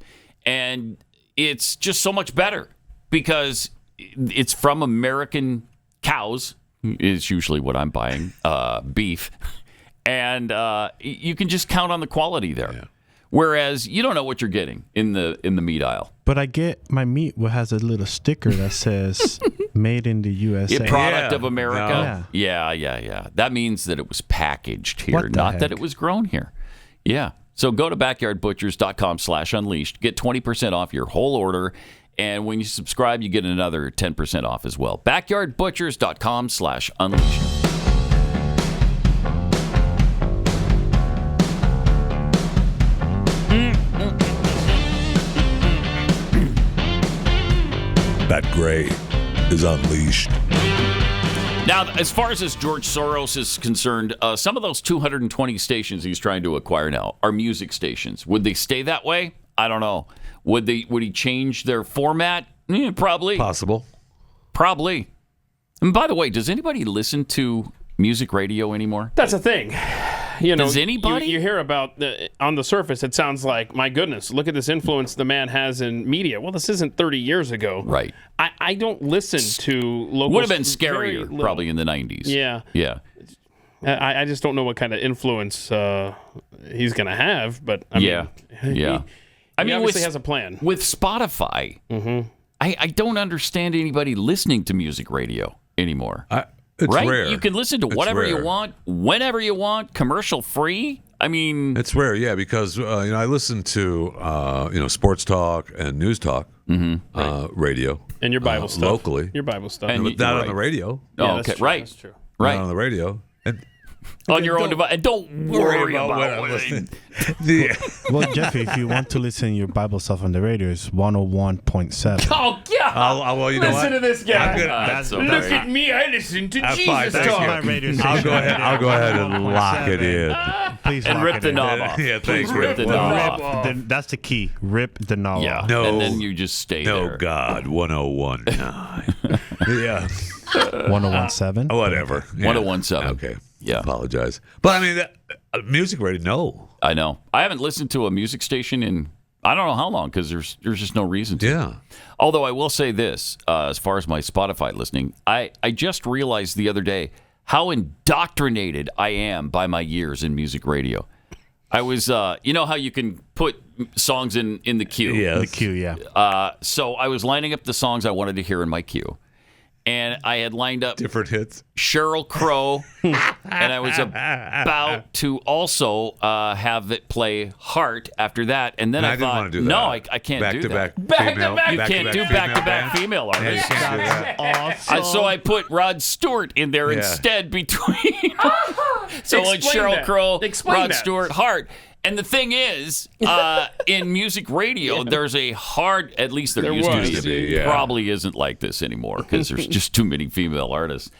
S3: And it's just so much better because it's from American cows, is usually what I'm buying, beef. And you can just count on the quality there. Yeah. Whereas you don't know what you're getting in the meat aisle.
S11: But I get my meat what has a little sticker that says "Made in the USA."
S3: A product of America. No. Yeah. That means that it was packaged here, not that it was grown here. Yeah. So go to backyardbutchers.com/unleashed. Get 20% off your whole order. And when you subscribe, you get another 10% off as well. Backyardbutchers.com/unleashed.
S5: That gray is unleashed.
S3: Now, as far as this George Soros is concerned, some of those 220 stations he's trying to acquire now are music stations. Would they stay that way? I don't know. Would he change their format? Probably.
S5: Possible.
S3: Probably. And by the way, does anybody listen to music radio anymore?
S4: That's a thing.
S3: Does anybody?
S4: You hear about, on the surface, it sounds like, my goodness, look at this influence the man has in media. Well, this isn't 30 years ago.
S3: Right.
S4: I don't listen to local...
S3: Would have been scarier, probably, in the 90s.
S4: Yeah.
S3: Yeah.
S4: I just don't know what kind of influence he's going to have, but, I mean, he obviously has a plan.
S3: With Spotify, I don't understand anybody listening to music radio anymore.
S5: It's
S3: right?
S5: rare.
S3: You can listen to whatever you want, whenever you want, commercial free. I mean,
S5: it's rare, yeah, because I listen to sports talk and news talk radio
S4: and your Bible stuff
S5: locally,
S4: your Bible stuff,
S5: but not on the radio.
S3: Oh, okay, right,
S4: that's true.
S3: Right,
S5: not on the radio. And
S3: on your own device. And don't worry about what I'm
S5: listening.
S11: Well, Jeffy, if you want to listen to your Bible stuff on the radio, it's 101.7.
S3: Oh, yeah.
S4: Listen to this guy.
S3: Look
S4: at me. I listen to Jesus
S11: talk.
S5: I'll go ahead and lock it in.
S11: Please
S3: and rip the knob off.
S5: Yeah, thanks.
S3: Rip the knob off.
S11: That's the key. Rip the knob off.
S3: No, and then you just stay there.
S5: No, God, 101.9. Yeah.
S11: 1017.
S5: Whatever. Yeah.
S3: 1017.
S5: Okay.
S3: Yeah.
S5: Apologize. But I mean, music radio, no.
S3: I know. I haven't listened to a music station in I don't know how long because there's just no reason to.
S5: Yeah.
S3: Although I will say this, as far as my Spotify listening, I just realized the other day how indoctrinated I am by my years in music radio. I was, you know how you can put songs in the queue?
S5: Yeah.
S11: The queue, yeah.
S3: So I was lining up the songs I wanted to hear in my queue. And I had lined up
S5: different hits.
S3: Sheryl Crow, and I was about to also have it play Heart after that. And then I thought,
S5: want to do that.
S3: no, I can't do that.
S5: Back-to-back
S3: You can't do back-to-back female artists.
S11: Awesome.
S3: So I put Rod Stewart in there instead between. So it's Sheryl Crow, Rod Stewart, Heart. And the thing is, in music radio, there's a hard, at least there used to be. Probably isn't like this anymore because there's just too many female artists.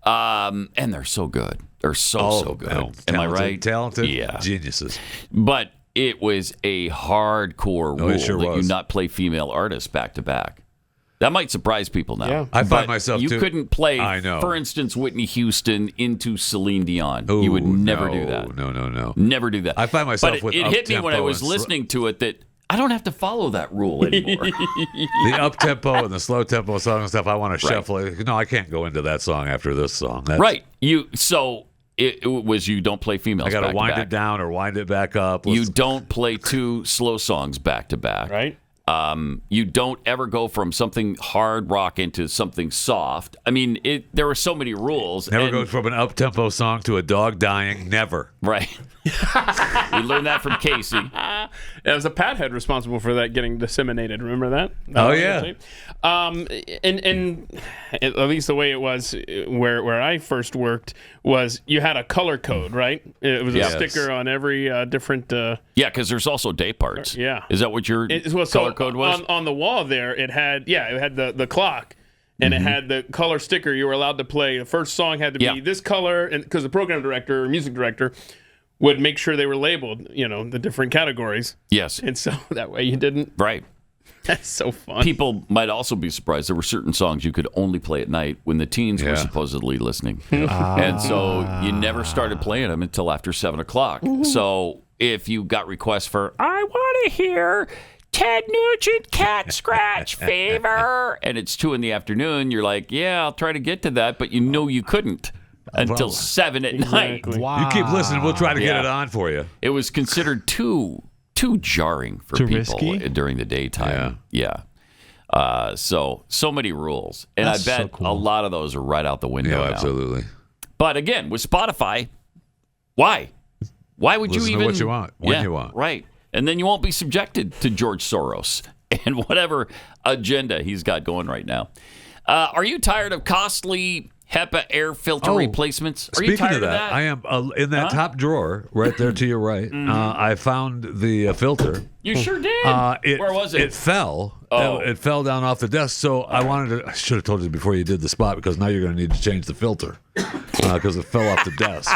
S3: And they're so good. They're so good. Am I right?
S5: Talented
S3: yeah.
S5: geniuses.
S3: But it was a hardcore rule that you not play female artists back to back. That might surprise people now.
S5: Yeah. I find myself
S3: you couldn't play,
S5: I know.
S3: For instance, Whitney Houston into Celine Dion. You would never do that.
S5: No.
S3: Never do that.
S5: I find myself
S3: but
S5: with
S3: it hit me when I
S5: up-tempo
S3: was
S5: and
S3: listening to it that I don't have to follow that rule anymore.
S5: The up-tempo and the slow-tempo song and stuff, I want to shuffle it. No, I can't go into that song after this song.
S3: Right. So it was you don't play females
S5: I got to wind
S3: back.
S5: it down or wind it back up.
S3: You don't play two slow songs back to back.
S4: Right.
S3: You don't ever go from something hard rock into something soft. I mean, there were so many rules.
S5: Never go from an up-tempo song to a dog dying. Never.
S3: Right. We learned that from Casey.
S4: It was a Pathead responsible for that getting disseminated. Remember that?
S5: Oh, yeah.
S4: And at least the way it was where I first worked was you had a color code, right? It was a sticker on every different...
S3: yeah, because there's also day parts.
S4: Yeah.
S3: Is that what your color code was?
S4: On the wall there, it had the clock. And it had the color sticker you were allowed to play. The first song had to be this color, and because the program director or music director would make sure they were labeled, the different categories.
S3: Yes.
S4: And so that way you didn't.
S3: Right.
S4: That's so fun.
S3: People might also be surprised. There were certain songs you could only play at night when the teens were supposedly listening. And so you never started playing them until after 7 o'clock. So if you got requests for, I want to hear Ted Nugent Cat Scratch Fever, and it's 2 p.m, you're like, yeah, I'll try to get to that, but you couldn't. Until 7 at night.
S5: Wow. You keep listening. We'll try to get it on for you.
S3: It was considered too jarring for people
S11: risky?
S3: During the daytime. Yeah. So many rules. And
S11: That's
S3: I bet
S11: so cool.
S3: a lot of those are right out the window now.
S5: Absolutely.
S3: But again, with Spotify, why? Why would
S5: Listen
S3: you
S5: to
S3: even...
S5: what you want, when you want.
S3: Right. And then you won't be subjected to George Soros and whatever agenda he's got going right now. Are you tired of costly HEPA air filter replacements? Are you tired
S5: of that? I am in that top drawer right there to your right. I found the filter.
S3: You sure did.
S5: Where
S3: was it?
S5: It fell. It fell down off the desk. So I should have told you before you did the spot because now you're going to need to change the filter because it fell off the desk.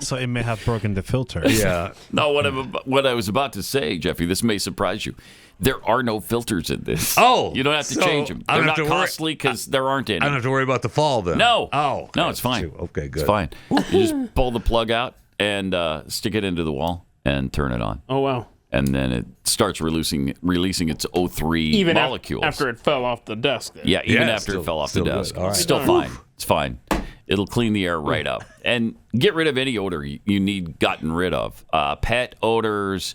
S11: So it may have broken the filter.
S5: Yeah.
S3: No, what I was about to say, Jeffy, this may surprise you. There are no filters in this.
S5: Oh.
S3: You don't have to change them. They're not costly because there aren't any.
S5: I don't have to worry about the fall then.
S3: No.
S5: Oh.
S3: No, it's fine.
S5: Okay, good.
S3: It's fine. You just pull the plug out and stick it into the wall and turn it on.
S4: Oh, wow.
S3: And then it starts releasing its O3 molecules.
S4: After it fell off the desk. There.
S3: Yeah, even after it fell off the desk.
S5: All right.
S3: Still fine. It's fine. It'll clean the air right up. And get rid of any odor you need gotten rid of. Pet odors,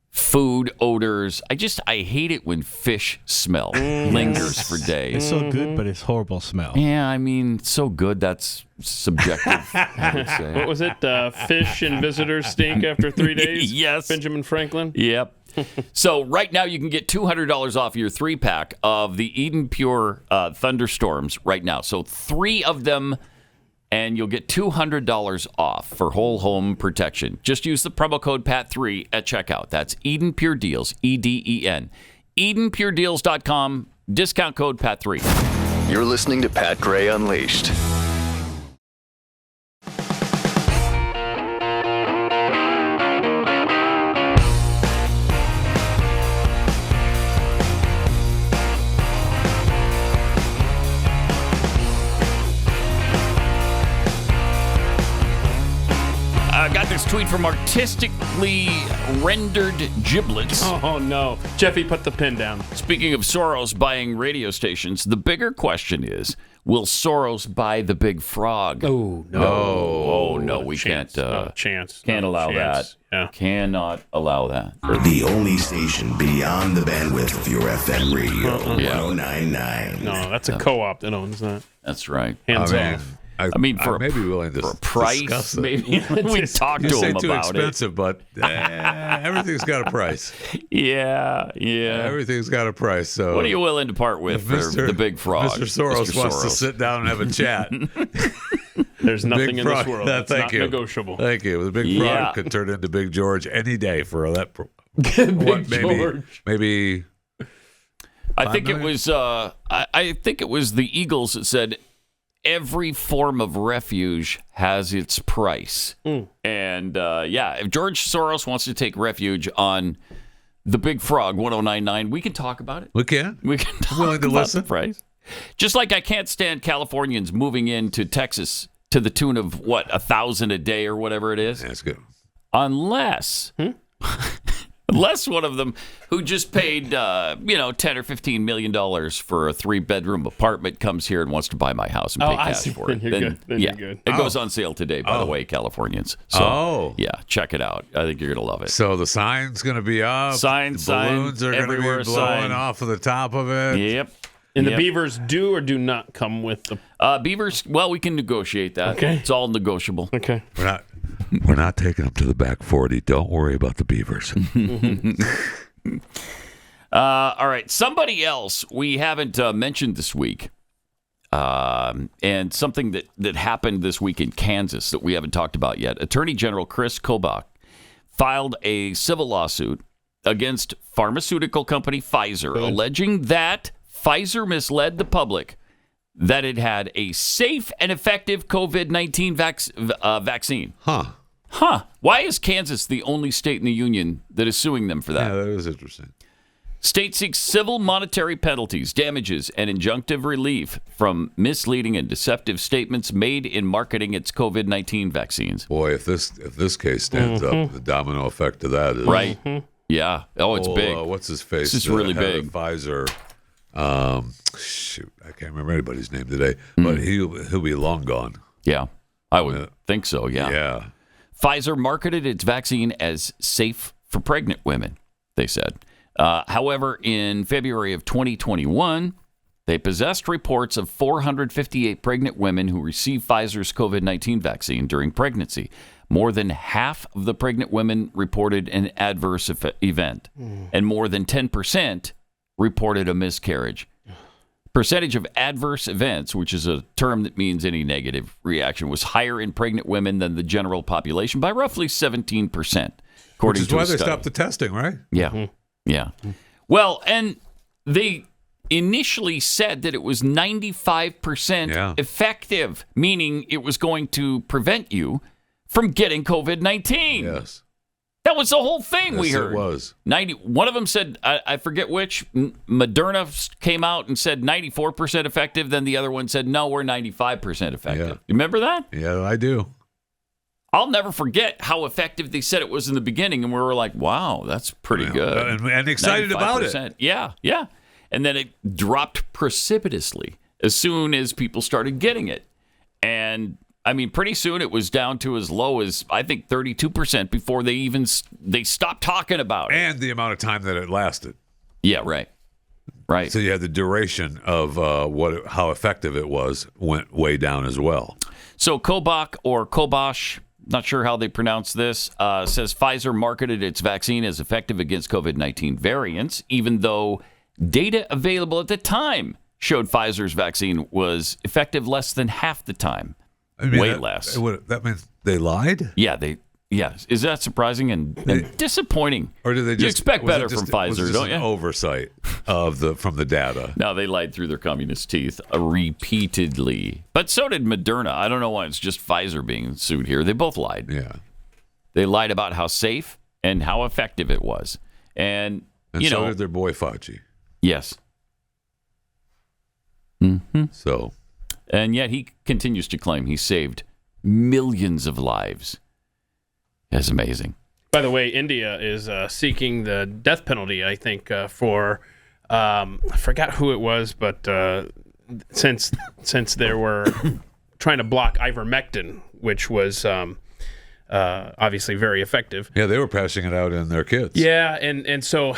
S3: food odors. I hate it when fish smell lingers for days.
S11: It's so good, but it's horrible smell.
S3: Yeah, I mean, so good, that's subjective, I would say.
S4: What was it? Fish and visitors stink after 3 days?
S3: Yes.
S4: Benjamin Franklin?
S3: Yep. So right now you can get $200 off your 3-pack of the Eden Pure Thunderstorms right now. So 3 of them, and you'll get $200 off for whole home protection. Just use the promo code PAT3 at checkout. That's Eden Pure Deals, EDEN. EdenPureDeals.com, discount code PAT3.
S14: You're listening to Pat Gray Unleashed.
S3: tweet from artistically rendered giblets.
S4: Oh, no. Jeffy, put the pen down.
S3: Speaking of Soros buying radio stations, the bigger question is, will Soros buy the big frog?
S4: Oh, no.
S3: Oh, no, we can't. Can't allow that.
S4: Yeah.
S3: Cannot allow that.
S16: The only station beyond the bandwidth of your FM radio, 1099.
S4: No, that's a co-op that owns that.
S3: That's right.
S4: Hands off.
S3: I mean, for
S5: I may be willing to
S3: for a price,
S5: discuss it.
S3: maybe we talk to
S5: You say
S3: him
S5: too
S3: about
S5: expensive, but everything's got a price.
S3: it. Yeah.
S5: Everything's got a price. So
S3: What are you willing to part with for the big frog?
S5: Mr. Soros wants to sit down and have a chat.
S4: There's nothing in
S5: frog,
S4: this world that's not
S5: you.
S4: negotiable.
S5: Thank you. The big frog could turn into Big George any day for that.
S4: George.
S5: Maybe.
S3: I think it was. I think it was the Eagles that said every form of refuge has its price. And if George Soros wants to take refuge on the Big Frog 1099, we can talk about it.
S5: We can.
S3: We can talk
S5: willing to
S3: about
S5: listen.
S3: the price. Just like I can't stand Californians moving into Texas to the tune of what, 1,000 a day or whatever it is.
S5: That's good.
S3: Unless one of them who just paid, $10 or $15 million for a 3-bedroom apartment comes here and wants to buy my house and pay cash for it.
S4: Then you're good.
S3: It goes on sale today, by the way, Californians. So, check it out. I think you're going to love it.
S5: So the sign's going to be up.
S3: Signs,
S5: balloons are going to be blowing off of the top of it.
S3: Yep.
S4: And the beavers do or do not come with the
S3: beavers. Well, we can negotiate that.
S4: Okay.
S3: It's all negotiable.
S4: Okay.
S5: We're not taking them to the back 40. Don't worry about the beavers.
S3: All right. Somebody else we haven't mentioned this week, and something that happened this week in Kansas that we haven't talked about yet. Attorney General Kris filed a civil lawsuit against pharmaceutical company Pfizer, alleging that Pfizer misled the public that it had a safe and effective COVID-19 vaccine. Huh. Why is Kansas the only state in the union that is suing them for that?
S5: Yeah, that is interesting.
S3: State seeks civil monetary penalties, damages, and injunctive relief from misleading and deceptive statements made in marketing its COVID-19 vaccines.
S5: Boy, if this case stands up, the domino effect of that is...
S3: Right. Yeah. Oh, it's big.
S5: What's his face?
S3: This is really
S5: head
S3: big.
S5: of Pfizer. Shoot, I can't remember anybody's name today, but he'll be long gone.
S3: Yeah, I would think so. Yeah. Pfizer marketed its vaccine as safe for pregnant women, they said. However, in February of 2021, they possessed reports of 458 pregnant women who received Pfizer's COVID-19 vaccine during pregnancy. More than half of the pregnant women reported an adverse event, and more than 10% reported a miscarriage. Percentage of adverse events, which is a term that means any negative reaction, was higher in pregnant women than the general population by roughly 17%, according
S5: Which is
S3: to
S5: why
S3: a
S5: they
S3: study.
S5: stopped the testing, right?
S3: Yeah. Yeah. Well, and they initially said that it was 95% effective, meaning it was going to prevent you from getting COVID-19.
S5: Yes.
S3: That was the whole thing we heard.
S5: It was.
S3: One of them said, I forget which, Moderna came out and said 94% effective. Then the other one said, no, we're 95% effective.
S5: Yeah.
S3: You remember that?
S5: Yeah, I do.
S3: I'll never forget how effective they said it was in the beginning. And we were like, wow, that's pretty good.
S5: And excited about it.
S3: Yeah. And then it dropped precipitously as soon as people started getting it. And I mean, pretty soon it was down to as low as, I think, 32% before they stopped talking about it.
S5: And the amount of time that it lasted.
S3: Yeah, right. Right.
S5: So you had the duration of how effective it was went way down as well.
S3: So Kobach or Kobosh, not sure how they pronounce this, says Pfizer marketed its vaccine as effective against COVID-19 variants, even though data available at the time showed Pfizer's vaccine was effective less than half the time.
S5: I mean,
S3: way less.
S5: That means they lied?
S3: Yeah, is that surprising and disappointing?
S5: Or did they just
S3: you expect better from Pfizer, don't you?
S5: An oversight from the data.
S3: No, they lied through their communist teeth repeatedly. But so did Moderna. I don't know why it's just Pfizer being sued here. They both lied.
S5: Yeah.
S3: They lied about how safe and how effective it was. And
S5: so did their boy Fauci.
S3: Yes. Mm-hmm.
S5: So. And
S3: yet he continues to claim he saved millions of lives. It's amazing.
S4: By the way, India is seeking the death penalty, I think, for I forgot who it was, but since they were trying to block ivermectin, which was obviously very effective.
S5: Yeah, they were passing it out in their kids.
S4: Yeah, and so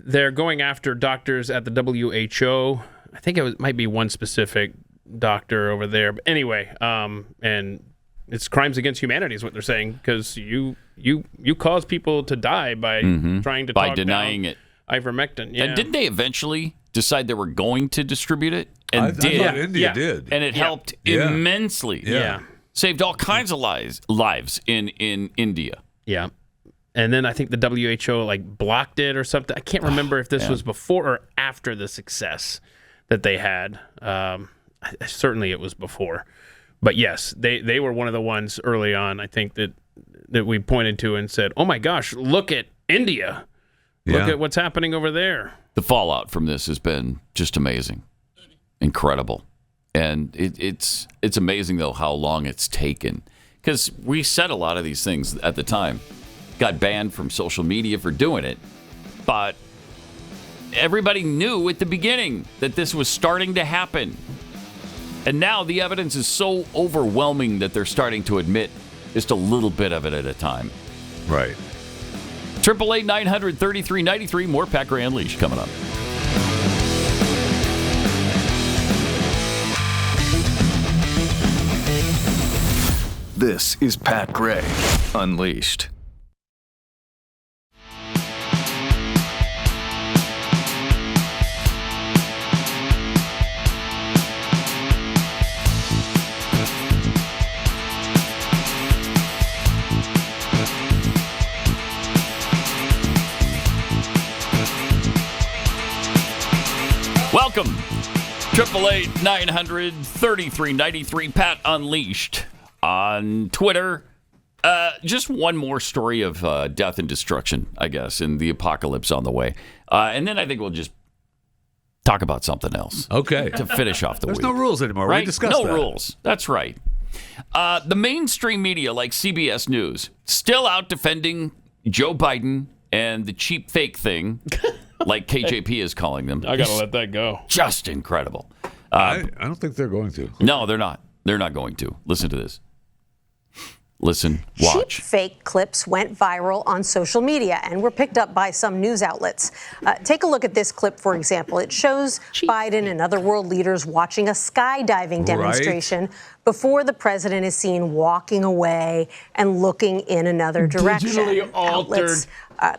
S4: they're going after doctors at the WHO. I think it might be one specific doctor over there. But anyway, and it's crimes against humanity is what they're saying, because you cause people to die by trying to talk
S3: denying
S4: down
S3: it.
S4: Ivermectin. Yeah.
S3: And didn't they eventually decide they were going to distribute it? And
S5: I thought India did.
S3: And it helped immensely.
S4: Yeah.
S3: Saved all kinds of lives in India.
S4: Yeah. And then I think the WHO blocked it or something. I can't remember if this was before or after the success that they had. Certainly it was before. But yes, they were one of the ones early on, I think, that we pointed to and said, oh my gosh, look at India. Look at what's happening over there.
S3: The fallout from this has been just amazing. Incredible. And it's amazing, though, how long it's taken. Because we said a lot of these things at the time. Got banned from social media for doing it. But everybody knew at the beginning that this was starting to happen. And now the evidence is so overwhelming that they're starting to admit just a little bit of it at a time.
S5: Right.
S3: 888-900-3393. More Pat Gray Unleashed coming up.
S14: This is Pat Gray Unleashed.
S3: Welcome. 888-900-3393. Pat Unleashed on Twitter. Just one more story of death and destruction, I guess, and the apocalypse on the way. And then I think we'll just talk about something else.
S5: Okay.
S3: To finish off the week.
S5: There's no rules anymore.
S3: Right?
S5: We discussed that.
S3: No rules. That's right. The mainstream media, like CBS News, still out defending Joe Biden and the cheap fake thing, like KJP is calling them.
S4: I got to let that go.
S3: Just incredible.
S5: I don't think they're going to.
S3: No, they're not. They're not going to. Listen to this. Listen, watch.
S17: Cheap fake clips went viral on social media and were picked up by some news outlets. Take a look at this clip, for example. It shows Biden and other world leaders watching a skydiving demonstration before the president is seen walking away and looking in another direction.
S4: Digitally altered.
S17: Outlets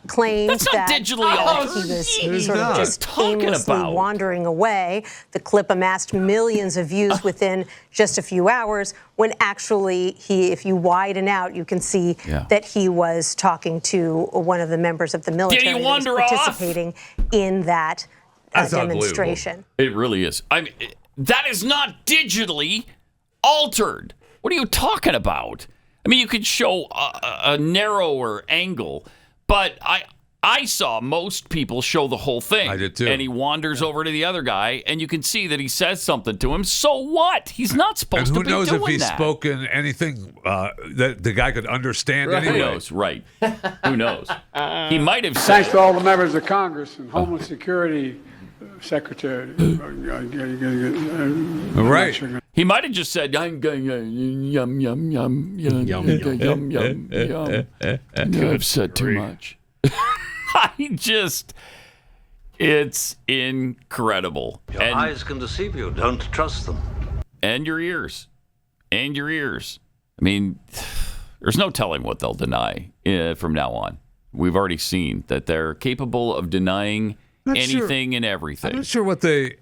S17: claimed
S3: That's not
S17: that
S3: digitally altered.
S17: he was sort of just aimlessly wandering away. The clip amassed millions of views within just a few hours, when actually if you widen out, you can see that he was talking to one of the members of the military that was participating in that demonstration.
S3: It really is. I mean, that is not digitally altered. What are you talking about? I mean, you could show a narrower angle, but I saw most people show the whole thing.
S5: I did too.
S3: And he wanders over to the other guy, and you can see that he says something to him. So what? He's not supposed to be doing that.
S5: Who knows if he's spoken anything that the guy could understand anyway?
S3: Who knows? Right. Who knows? He might have said...
S18: Thanks to all the members of Congress and Homeland Security Secretary.
S5: Right.
S3: He might have just said, I'm going yum, yum, yum, yum, yum, yum, yum, yum. I've said too much. It's incredible.
S19: Your eyes can deceive you. Don't trust them.
S3: And your ears. I mean, there's no telling what they'll deny from now on. We've already seen that they're capable of denying anything and everything.
S5: I'm not sure what they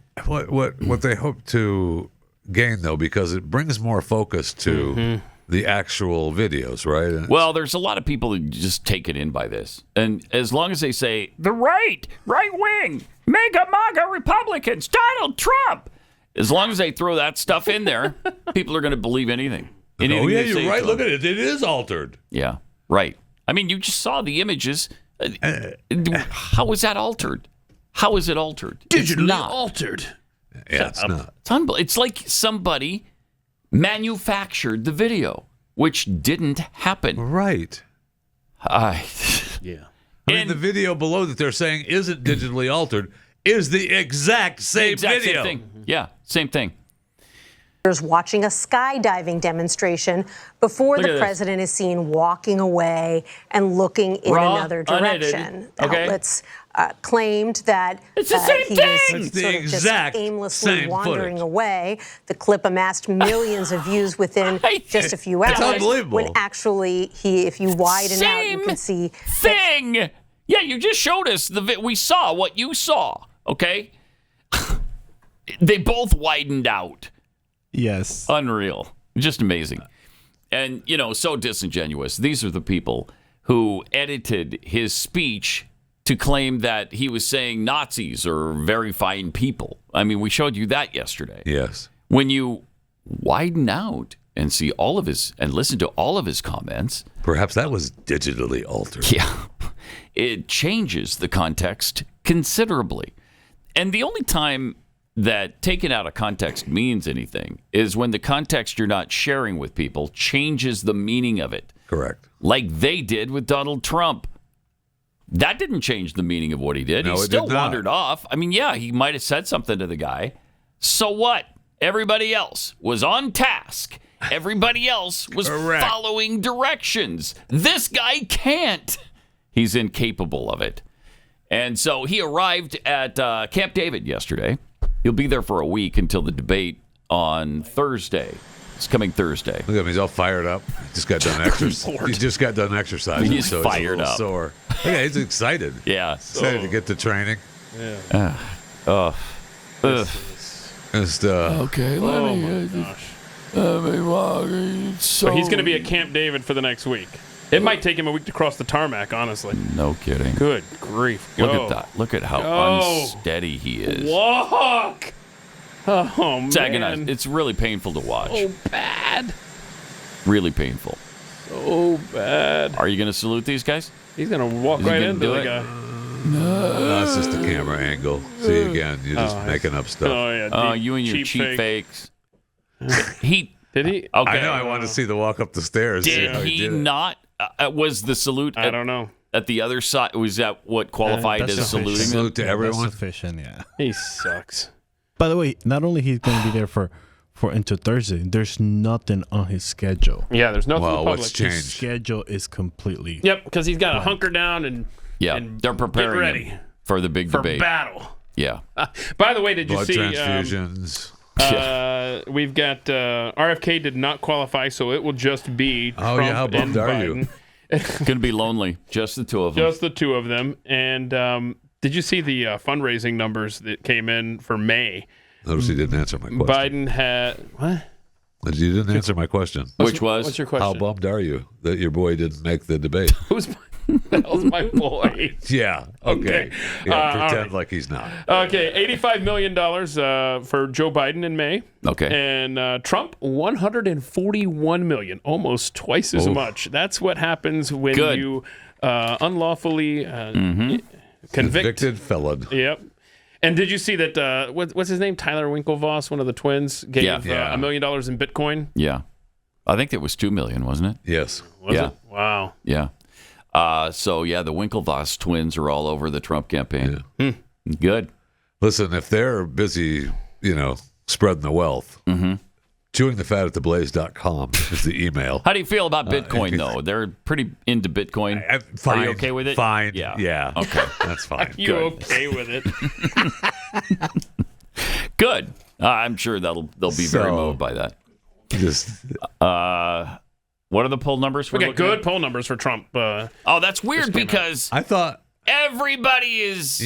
S5: hope to gain, though, because it brings more focus to the actual videos, right?
S3: Well, there's a lot of people who just take it in by this. And as long as they say, the right wing, mega MAGA Republicans, Donald Trump, as long as they throw that stuff in there, people are going to believe anything.
S5: Oh, yeah, you're right. Look at it. It is altered.
S3: Yeah, right. I mean, you just saw the images. How is that altered? How is it altered?
S4: Digitally altered.
S5: Yeah, it's not.
S3: It's like somebody manufactured the video, which didn't happen.
S5: Right. Yeah. I mean, the video below that they're saying isn't digitally altered is the exact same video.
S3: Same thing. Yeah, same thing.
S17: Watching a skydiving demonstration before the president is seen walking away and looking in another direction. Outlets claimed that
S3: it's the same
S17: he
S3: thing.
S17: was sort of just aimlessly wandering away. The clip amassed millions of views within just a few hours.
S5: It's unbelievable.
S17: When actually, if you widen out, you can see
S3: thing. Yeah, you just showed us we saw what you saw. Okay, they both widened out.
S11: Yes.
S3: Unreal. Just amazing. And, so disingenuous. These are the people who edited his speech to claim that he was saying Nazis are very fine people. I mean, we showed you that yesterday.
S5: Yes.
S3: When you widen out and see all of his, and listen to all of his comments.
S5: Perhaps that was digitally altered.
S3: Yeah. It changes the context considerably. And the only time that taken out of context means anything is when the context you're not sharing with people changes the meaning of it.
S5: Correct.
S3: Like they did with Donald Trump. That didn't change the meaning of what he did.
S5: No,
S3: he still wandered off. I mean, yeah, he might have said something to the guy. So what? Everybody else was on task. Everybody else was following directions. This guy can't. He's incapable of it. And so he arrived at Camp David yesterday. He'll be there for a week until the debate on Thursday. It's coming Thursday.
S5: Look at him. He's all fired up. Just got done exercising. He just got done exercising.
S3: He's fired
S5: he's
S3: up.
S5: Sore. Yeah, he's excited.
S3: Yeah.
S5: Excited to get to training.
S4: Yeah.
S3: Okay, let me.
S4: So he's going to be at Camp David for the next week. It might take him a week to cross the tarmac, honestly.
S3: No kidding.
S4: Good grief.
S3: Look at that. Look at how unsteady he is.
S4: Walk! Oh, man.
S3: It's really painful to watch.
S4: Oh, bad.
S3: Really painful.
S4: So bad.
S3: Are you going to salute these guys?
S4: He's going to walk right into the guy.
S5: No, it's just the camera angle. See, again, you're just making up stuff.
S4: Oh, yeah.
S3: You and your cheap fakes.
S4: Did he?
S3: Okay.
S5: I know. I want to see the walk up the stairs.
S3: Did he not? Was the salute?
S4: I don't know.
S3: At the other side, was that what qualified as saluting?
S5: Salute to everyone.
S11: That's sufficient, yeah.
S4: He sucks.
S11: By the way, not only he's going to be there for until Thursday, there's nothing on his schedule.
S4: Yeah, there's nothing.
S5: Well,
S4: public.
S5: what's changed?
S11: His schedule is completely.
S4: Yep, because he's got to hunker down and
S3: they're preparing
S4: get ready
S3: him for the big debate.
S4: Battle.
S3: Yeah.
S4: By the way, did you
S5: Blood
S4: see
S5: transfusions?
S4: We've got RFK did not qualify, so it will just be Trump
S5: how bummed
S4: and
S5: are
S4: Biden.
S5: you?
S3: Going to be lonely. Just the two of them.
S4: Just the two of them. And did you see the fundraising numbers that came in for May?
S5: Notice he didn't answer my question.
S4: Biden had what?
S5: You didn't answer my question.
S3: Which was?
S4: What's your question?
S5: How bummed are you that your boy didn't make the debate?
S4: That was my boy.
S5: Yeah. Okay. Yeah, pretend
S4: right.
S5: like he's not.
S4: Okay, $85 million for Joe Biden in May.
S3: Okay.
S4: And Trump, $141 million, almost twice as much. That's what happens when you unlawfully
S5: convicted felon.
S4: Yep. And did you see that, what's his name? Tyler Winklevoss, one of the twins, gave $1 million in Bitcoin?
S3: Yeah. I think it was $2 million, wasn't it?
S5: Yes.
S4: Was it? Wow.
S3: Yeah. The Winklevoss twins are all over the Trump campaign.
S5: Yeah.
S3: Good.
S5: Listen, if they're busy, spreading the wealth, chewingthefat@theblaze.com is the email.
S3: How do you feel about Bitcoin, though? They're pretty into Bitcoin.
S5: Fine.
S3: Are you okay with it?
S5: Fine.
S3: Yeah.
S5: Okay. That's fine.
S4: Are you okay with it?
S3: Good. I'm sure they'll be very moved by that. What are the poll numbers for?
S4: We got good poll numbers for Trump.
S3: That's weird because
S5: I thought
S3: everybody is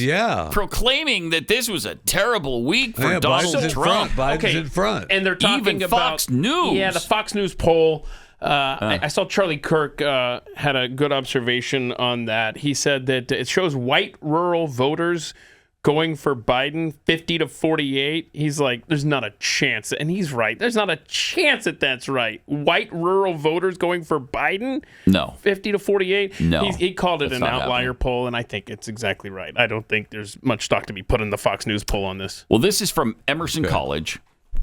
S3: proclaiming that this was a terrible week for Donald Trump.
S5: Biden's in front.
S4: And they're talking
S3: Even
S4: about
S3: Fox News.
S4: Yeah, the Fox News poll. I saw Charlie Kirk had a good observation on that. He said that it shows white rural voters going for Biden 50-48. He's like, there's not a chance. And he's right. There's not a chance that that's right. White rural voters going for Biden?
S3: No.
S4: 50-48?
S3: No.
S4: He called it
S3: That's
S4: an
S3: not
S4: outlier
S3: happening.
S4: poll, and I think it's exactly right. I don't think there's much stock to be put in the Fox News poll on this.
S3: Well, this is from Emerson College,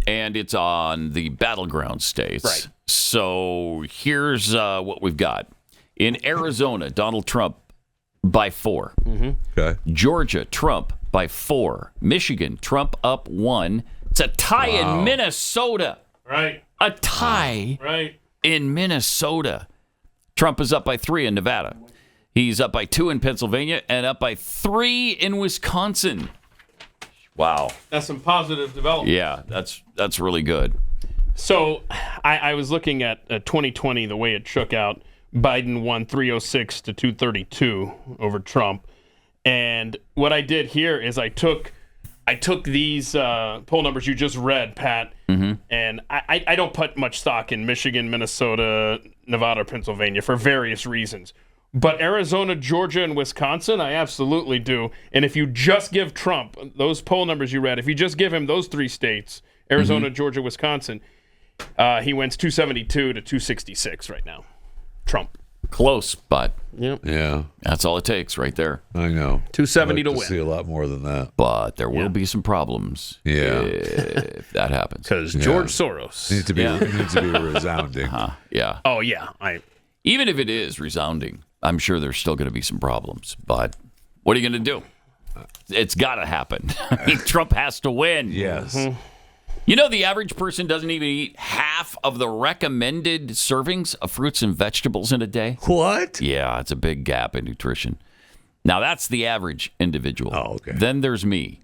S3: and it's on the battleground states.
S4: Right.
S3: So here's what we've got. In Arizona, Donald Trump by 4.
S5: Okay.
S3: Georgia, Trump by 4. Michigan, Trump up 1. It's a tie in Minnesota.
S4: Right.
S3: A tie in Minnesota. Trump is up by 3 in Nevada. He's up by 2 in Pennsylvania and up by 3 in Wisconsin. Wow.
S4: That's some positive development.
S3: Yeah, that's really good.
S4: So I was looking at 2020, the way it shook out. Biden won 306 to 232 over Trump. And what I did here is I took these poll numbers you just read, Pat, and I don't put much stock in Michigan, Minnesota, Nevada, or Pennsylvania for various reasons. But Arizona, Georgia, and Wisconsin, I absolutely do. And if you just give Trump those poll numbers you read, if you just give him those 3 states, Arizona, Georgia, Wisconsin, he wins 272 to 266 right now. Trump.
S3: Close, but
S5: yeah,
S3: that's all it takes right there.
S5: I know.
S4: 270 to win.
S5: See a lot more than that.
S3: But there will be some problems if that happens.
S4: Because George Soros.
S5: It needs to be resounding.
S3: Yeah.
S4: Oh, yeah.
S3: Even if it is resounding, I'm sure there's still going to be some problems. But what are you going to do? It's got to happen. Trump has to win.
S5: Yes.
S3: You know, the average person doesn't even eat half of the recommended servings of fruits and vegetables in a day.
S5: What?
S3: Yeah, it's a big gap in nutrition. Now, that's the average individual.
S5: Oh, okay.
S3: Then there's me.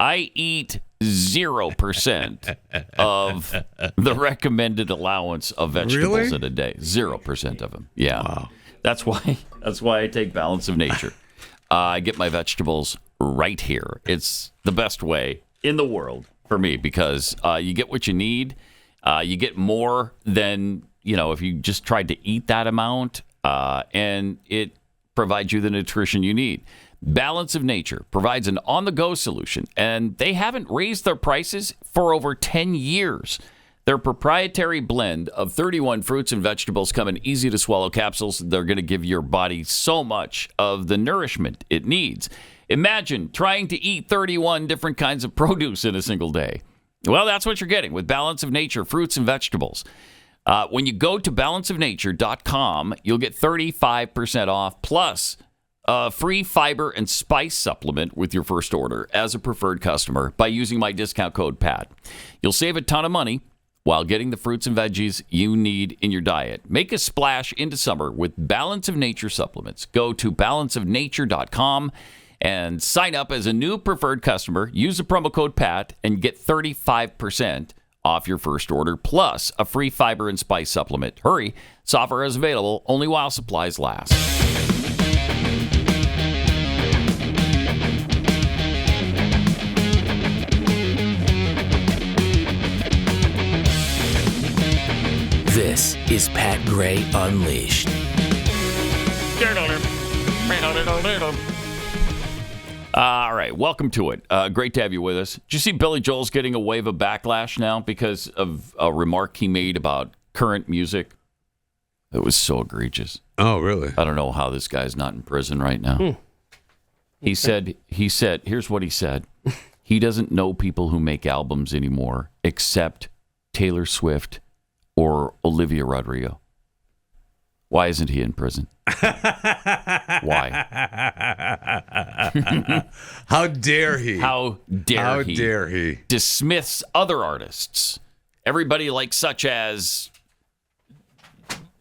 S3: I eat 0% of the recommended allowance of vegetables in a day. 0% of them. Yeah.
S5: Wow.
S3: That's why I take Balance of Nature. I get my vegetables right here. It's the best way in the world for me because you get what you need. You get more than, if you just tried to eat that amount, and it provides you the nutrition you need. Balance of Nature provides an on-the-go solution, and they haven't raised their prices for over 10 years. Their proprietary blend of 31 fruits and vegetables come in easy-to-swallow capsules. They're going to give your body so much of the nourishment it needs. Imagine trying to eat 31 different kinds of produce in a single day. Well, that's what you're getting with Balance of Nature fruits and vegetables. When you go to balanceofnature.com, you'll get 35% off plus a free fiber and spice supplement with your first order as a preferred customer by using my discount code PAT. You'll save a ton of money while getting the fruits and veggies you need in your diet. Make a splash into summer with Balance of Nature supplements. Go to balanceofnature.com and sign up as a new preferred customer. Use the promo code PAT and get 35% off your first order, plus a free fiber and spice supplement. Hurry, this offer is available only while supplies last.
S1: This is Pat Gray Unleashed.
S3: All right, welcome to it. Great to have you with us. Did you see Billy Joel's getting a wave of backlash now because of a remark he made about current music? It was so egregious.
S5: Oh, really?
S3: I don't know how this guy's not in prison right now. He said, here's what he said. He doesn't know people who make albums anymore except Taylor Swift or Olivia Rodrigo. Why isn't he in prison? Why?
S5: How dare he?
S3: How dare he dismiss other artists? Everybody such as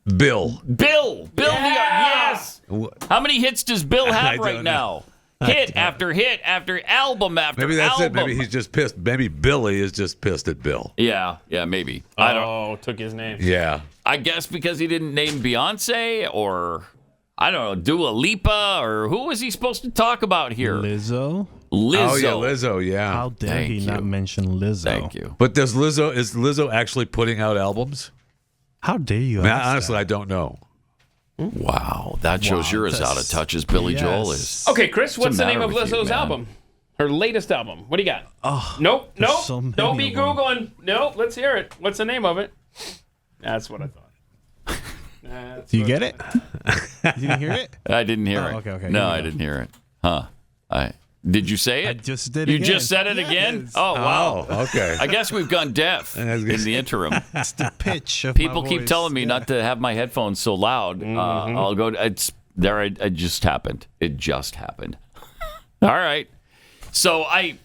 S5: Bill.
S3: Yes. How many hits does Bill have right now? Hit after hit after album after album.
S5: Maybe that's it. Maybe he's just pissed. Maybe Billy is just pissed at Bill.
S3: Yeah, maybe.
S4: Took his name.
S5: Yeah.
S3: I guess because he didn't name Beyonce or, I don't know, Dua Lipa, or who was he supposed to talk about here?
S11: Lizzo.
S5: Oh, yeah, Lizzo, yeah.
S11: How dare he not mention Lizzo?
S5: Thank you. But is Lizzo actually putting out albums?
S11: How dare you
S5: honestly, I don't know.
S3: Wow, that shows you're as out of touch as Billy Joel is.
S4: Okay, Chris, what's the name of Lizzo's album? Her latest album. What do you got?
S11: Oh,
S4: nope.
S11: so
S4: Don't be Googling. Nope, let's hear it. What's the name of it? That's what I thought.
S11: Do you get it? You didn't hear it?
S3: I didn't hear it.
S11: Okay.
S3: No, I didn't hear it. Huh. Did you say it?
S11: I just did it
S3: You
S11: again.
S3: just said it again? Oh, wow.
S5: Oh, okay.
S3: I guess we've gone deaf in the interim.
S11: It's the pitch of
S3: People
S11: my
S3: keep
S11: voice.
S3: telling me not to have my headphones so loud. I'll go. It's there. It just happened. It just happened. All right. So I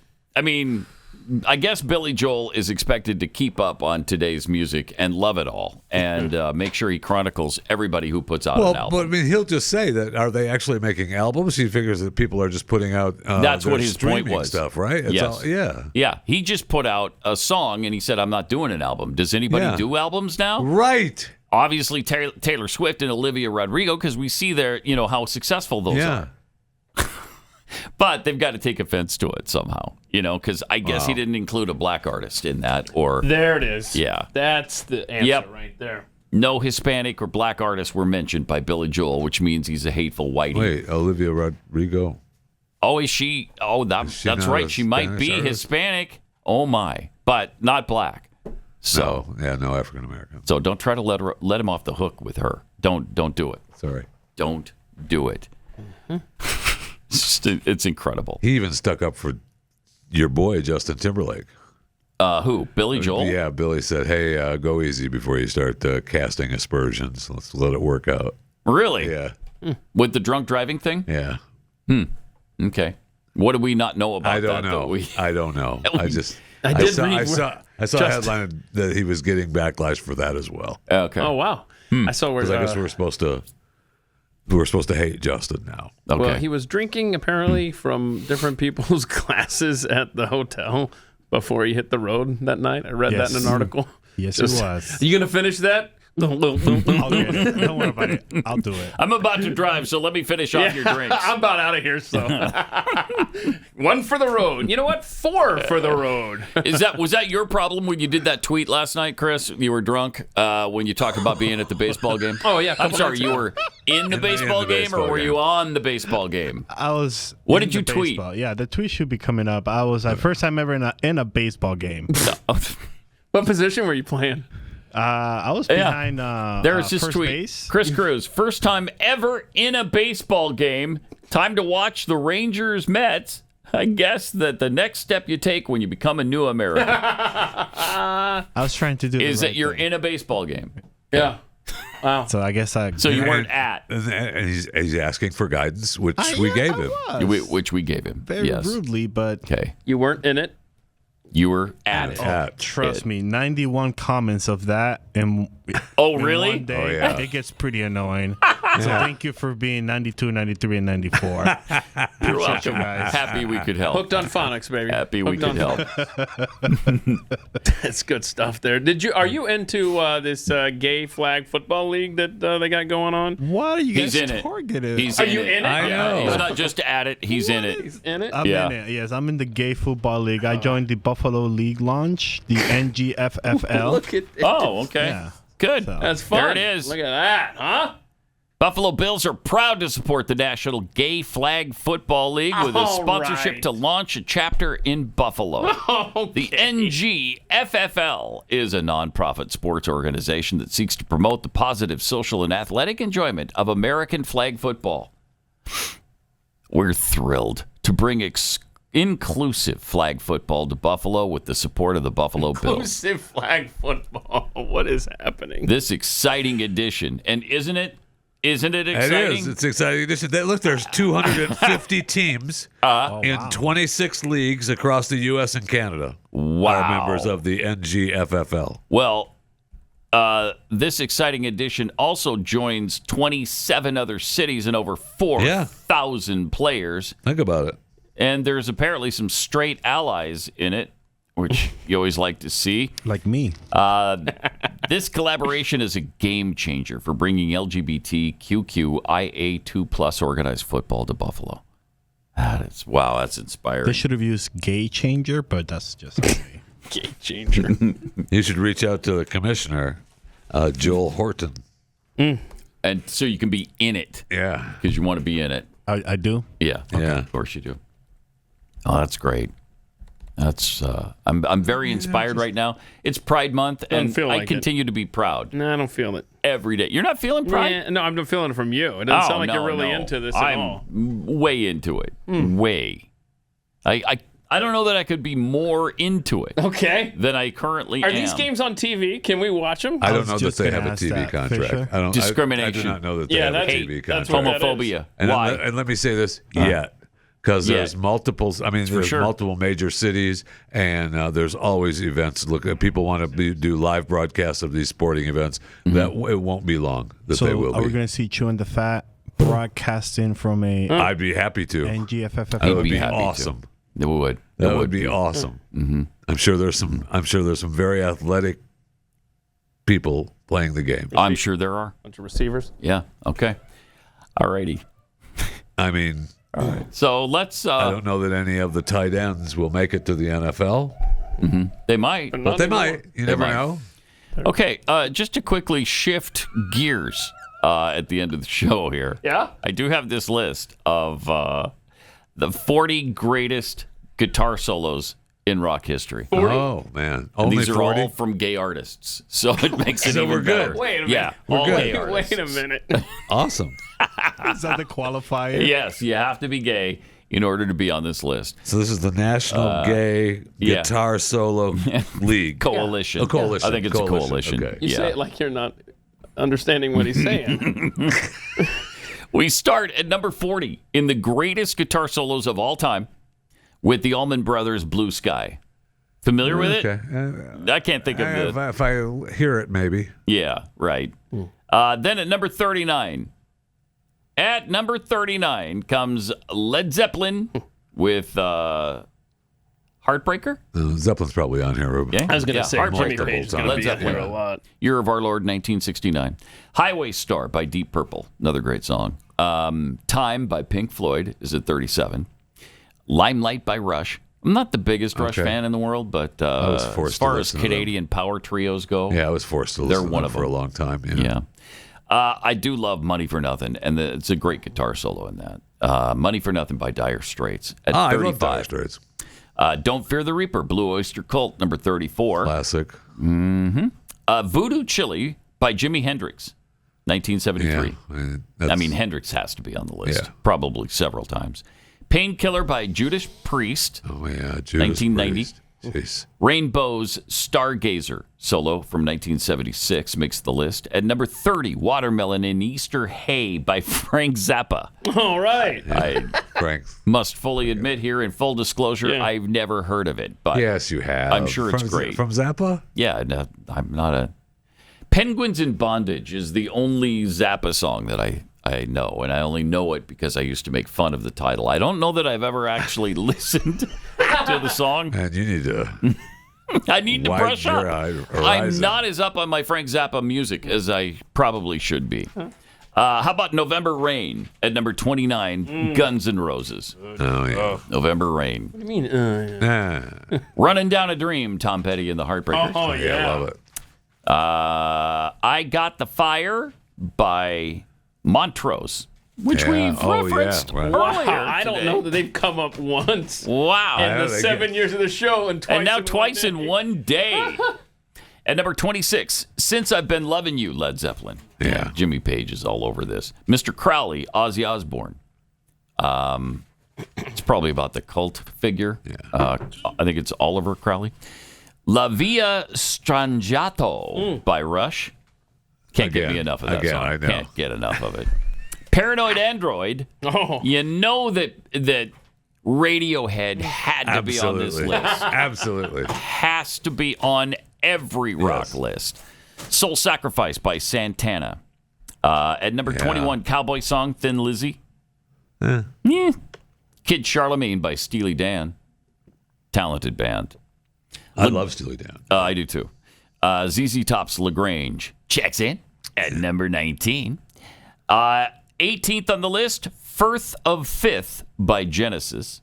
S3: mean, I guess Billy Joel is expected to keep up on today's music and love it all, and make sure he chronicles everybody who puts out an album.
S5: But I mean, he'll just say that. Are they actually making albums? He figures that people are just putting out.
S3: That's
S5: their
S3: what his point was.
S5: Stuff, right? It's
S3: Yes. Yeah. He just put out a song, and he said, "I'm not doing an album." Does anybody do albums now?
S5: Right.
S3: Obviously, Taylor Swift and Olivia Rodrigo, because we see their, how successful those are. But they've got to take offense to it somehow, because I guess he didn't include a black artist in that. Or
S4: There it is.
S3: Yeah.
S4: That's the answer right there.
S3: No Hispanic or black artists were mentioned by Billy Joel, which means he's a hateful whitey.
S5: Wait, Olivia Rodrigo.
S3: Oh, is she? Oh, that's right. She might be Hispanic. Oh, my. But not black. So
S5: no African American.
S3: So don't try to let him off the hook with her. Don't do it.
S5: Sorry.
S3: Don't do it. It's incredible.
S5: He even stuck up for your boy Justin Timberlake.
S3: Who? Billy Joel?
S5: Yeah, Billy said, "Hey, go easy before you start casting aspersions. Let's let it work out."
S3: Really?
S5: Yeah.
S3: With the drunk driving thing?
S5: Yeah.
S3: Okay. What do we not know about
S5: I don't
S3: that?
S5: know. I don't know.
S4: I
S5: saw a headline that he was getting backlash for that as well.
S3: Okay.
S4: Oh, wow. I saw where.
S5: I guess we're supposed to hate Justin now.
S3: Okay.
S4: Well, he was drinking apparently from different people's glasses at the hotel before he hit the road that night. I read that in an article.
S11: Yes, it was.
S4: Are you going to finish that?
S11: Don't worry about it. I'll do it.
S3: I'm about to drive, so let me finish off your drinks.
S4: I'm about out of here, so. 1 for the road. You know what? 4 for the road.
S3: Was that your problem when you did that tweet last night, Chris? You were drunk when you talked about being at the baseball game?
S4: Oh, yeah.
S3: I'm sorry, you were in the baseball game, or were you on the baseball game?
S11: I was.
S3: What did you tweet?
S11: Baseball. Yeah, the tweet should be coming up. I was first time ever in a baseball game.
S4: What position were you playing?
S11: I was behind
S3: There's this
S11: first
S3: tweet.
S11: base.
S3: Chris Cruz, first time ever in a baseball game. Time to watch the Rangers Mets. I guess that the next step you take when you become a new American
S11: I was trying to do
S3: is that you're in a baseball game.
S4: Yeah. Wow.
S11: So I guess
S3: So you weren't at.
S5: And he's asking for guidance, which we gave him.
S3: Which we gave him.
S11: Very
S3: yes.
S11: rudely, but
S3: Okay.
S4: You weren't in it?
S3: You were at it.
S11: Trust me, 91 comments of that. And
S3: really?
S11: One day, it gets pretty annoying. So thank you for being 92, 93, and 94.
S3: You're welcome. Happy we could help.
S4: Hooked on phonics, baby.
S3: Happy we could help.
S4: That's good stuff there. Are you into this gay flag football league that they got going on?
S11: What are you guys
S3: He's in it.
S11: targeted?
S3: He's
S4: Are you in it?
S5: I know.
S3: He's not just at it. He's in it.
S4: He's in it?
S11: I'm in it. Yes, I'm in the gay football league. I joined the Buffalo League launch, the NGFFL.
S4: Look at it.
S3: Oh, okay.
S11: Yeah.
S3: Good.
S4: That's fun.
S3: There it is.
S4: Look at that, huh?
S3: Buffalo Bills are proud to support the National Gay Flag Football League with a
S4: All
S3: sponsorship
S4: right.
S3: to launch a chapter in Buffalo. The NGFFL is a nonprofit sports organization that seeks to promote the positive social and athletic enjoyment of American flag football. We're thrilled to bring inclusive flag football to Buffalo with the support of the Buffalo Bills.
S4: Inclusive flag football. What is happening?
S3: This exciting addition, and isn't it exciting?
S5: It is. It's exciting. Look, there's 250 teams in 26 leagues across the U.S. and Canada.
S3: Wow.
S5: Are members of the NGFFL.
S3: Well, this exciting addition also joins 27 other cities and over 4,000 players.
S5: Think about it.
S3: And there's apparently some straight allies in it, which you always like to see.
S11: Like me.
S3: This collaboration is a game changer for bringing LGBTQIA2+ organized football to Buffalo. That's inspiring.
S11: They should have used gay changer, but that's just me.
S4: Game changer.
S5: You should reach out to the commissioner, Joel Horton.
S3: And so you can be in it.
S5: Yeah.
S3: Because you want to be in it.
S11: I do?
S3: Yeah. Okay.
S5: Yeah.
S3: Of course you do. Oh, that's great. That's I'm very inspired right now. It's Pride Month, and I continue to be proud.
S4: No, I don't feel it.
S3: Every day. You're not feeling pride?
S4: Yeah, no, I'm not feeling it from you. It doesn't sound like you're really into this at all.
S3: I'm way into it. Way. I don't know that I could be more into it.
S4: Okay.
S3: Than I currently am.
S4: Are these games on TV? Can we watch them?
S5: I don't know that they have a TV contract. I don't.
S3: Discrimination.
S5: I do not know that they have a TV contract.
S3: Homophobia.
S5: Why? And let me say this yet. Because there's multiple. I mean, there's multiple major cities, and there's always events. Look, people want to do live broadcasts of these sporting events. That it won't be long that they will.
S11: Are we going to see Chewing the Fat broadcasting from a?
S5: I'd be happy to.
S11: NGFFF.
S5: That would be awesome.
S3: It would.
S5: That would be awesome. Mm-hmm. I'm sure there's some very athletic people playing the game.
S3: I'm sure there are.
S4: Bunch of receivers.
S3: Yeah. Okay. All righty.
S5: I mean.
S3: All right. So let's.
S5: I don't know that any of the tight ends will make it to the NFL.
S3: Mm-hmm. They might.
S5: But they might. You never know.
S3: Okay. Just to quickly shift gears at the end of the show here.
S4: Yeah.
S3: I do have this list of the 40 greatest guitar solos in rock history.
S5: 40? Oh, man.
S3: And
S5: Only
S3: these are
S5: 40?
S3: all from gay artists. So it makes it
S5: So
S3: even
S5: we're good.
S3: better.
S4: Wait a minute.
S3: Yeah.
S5: We're
S3: all
S5: good.
S3: gay artists.
S4: Wait a minute.
S5: Awesome.
S11: Is that the qualifier?
S3: Yes. You have to be gay in order to be on this list.
S5: So this is the National Gay Guitar Solo League.
S3: Coalition.
S5: A coalition.
S3: I think it's a coalition.
S5: Okay.
S4: You say it like you're not understanding what he's saying.
S3: We start at number 40 in the greatest guitar solos of all time with the Allman Brothers' Blue Sky. Familiar with it?
S5: Okay.
S3: I can't think of it.
S5: If I hear it, maybe.
S3: Yeah, right. Then at number 39. At number 39 comes Led Zeppelin with Heartbreaker.
S5: Zeppelin's probably on here.
S3: Yeah.
S4: I was going to say Jimmy Page is going to be in here a lot.
S3: Year of Our Lord, 1969. Highway Star by Deep Purple, another great song. Time by Pink Floyd is at 37. Limelight by Rush. I'm not the biggest Rush fan in the world, but as far as Canadian power trios go,
S5: I was forced to listen to them for a long time.
S3: Yeah. I do love Money for Nothing, and it's a great guitar solo in that. Money for Nothing by Dire Straits at 35.
S5: I love Dire Straits.
S3: Don't Fear the Reaper, Blue Oyster Cult, number 34.
S5: Classic.
S3: Mm-hmm. Voodoo Chili by Jimi Hendrix, 1973.
S5: Yeah,
S3: I mean, Hendrix has to be on the list, probably several times. Painkiller by Judas Priest.
S5: Oh, yeah, Judas
S3: 1990.
S5: Priest. Jeez.
S3: Rainbow's Stargazer solo from 1976 makes the list. At number 30, Watermelon in Easter Hay by Frank Zappa.
S4: All right.
S3: I
S5: Frank
S3: must fully admit here, in full disclosure, I've never heard of it. But
S5: yes, you have.
S3: I'm sure it's great.
S5: From Zappa?
S3: Yeah, no, I'm not a... Penguins in Bondage is the only Zappa song that I know, and I only know it because I used to make fun of the title. I don't know that I've ever actually listened to the song.
S5: And you need to...
S3: I need to brush up. I'm
S5: horizon.
S3: not as up on my Frank Zappa music as I probably should be. How about November Rain at number 29, Guns N' Roses?
S5: Oh, yeah.
S3: November Rain.
S4: What do you mean?
S3: Running Down a Dream, Tom Petty and the Heartbreakers.
S4: Oh, yeah.
S5: I love it.
S3: I Got the Fire by Montrose, which we've referenced earlier
S4: I don't
S3: today.
S4: know that they've come up once.
S3: Wow.
S4: In the 7 years of the show and twice
S3: in one day. At number 26, Since I've Been Loving You, Led Zeppelin.
S5: Yeah.
S3: Jimmy Page is all over this. Mr. Crowley, Ozzy Osbourne. It's probably about the cult figure.
S5: Yeah.
S3: I think it's Oliver Crowley. La Via Strangiato by Rush. Can't get me enough of that song.
S5: I know.
S3: Can't get enough of it. Paranoid Android. You know that Radiohead had to be on this list.
S5: Absolutely.
S3: Has to be on every rock list. Soul Sacrifice by Santana. At number 21, Cowboy Song, Thin Lizzy. Yeah. Kid Charlemagne by Steely Dan. Talented band.
S5: I love Steely Dan.
S3: I do too. ZZ Top's LaGrange checks in at number 19. 18th on the list, Firth of Fifth by Genesis.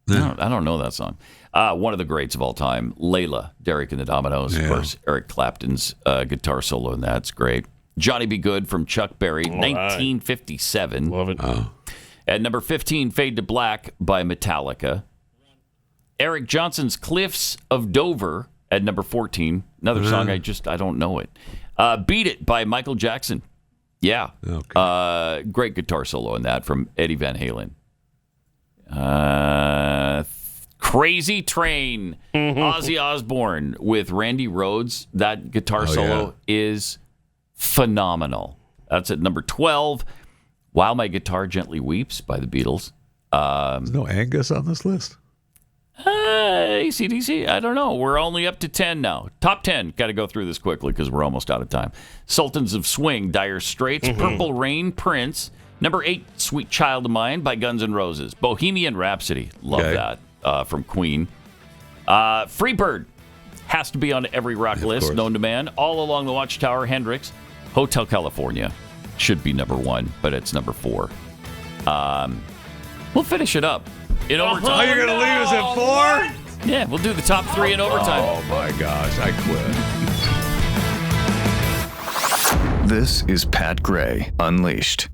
S3: I don't know that song. One of the greats of all time, Layla, Derek and the Dominoes. Of course, Eric Clapton's guitar solo in that's great. Johnny B. Good from Chuck Berry, 1957.
S4: Love it.
S3: At number 15, Fade to Black by Metallica. Eric Johnson's Cliffs of Dover at number 14. Another song I don't know it. Beat It by Michael Jackson. Yeah. Okay. Great guitar solo in that from Eddie Van Halen. Crazy Train. Ozzy Osbourne with Randy Rhoads. That guitar solo is phenomenal. That's at number 12. While My Guitar Gently Weeps by the Beatles.
S5: There's no Angus on this list?
S3: AC/DC, I don't know. We're only up to 10 now. Top 10. Got to go through this quickly because we're almost out of time. Sultans of Swing, Dire Straits. Purple Rain, Prince. Number 8, Sweet Child of Mine by Guns N' Roses. Bohemian Rhapsody, love that, from Queen. Freebird has to be on every rock list known to man. All Along the Watchtower, Hendrix. Hotel California should be number 1, but it's number 4. We'll finish it up in overtime.
S5: Oh, you're going to leave us at 4?
S3: Yeah, we'll do the top 3 in overtime.
S5: Oh, my gosh. I quit.
S14: This is Pat Gray Unleashed.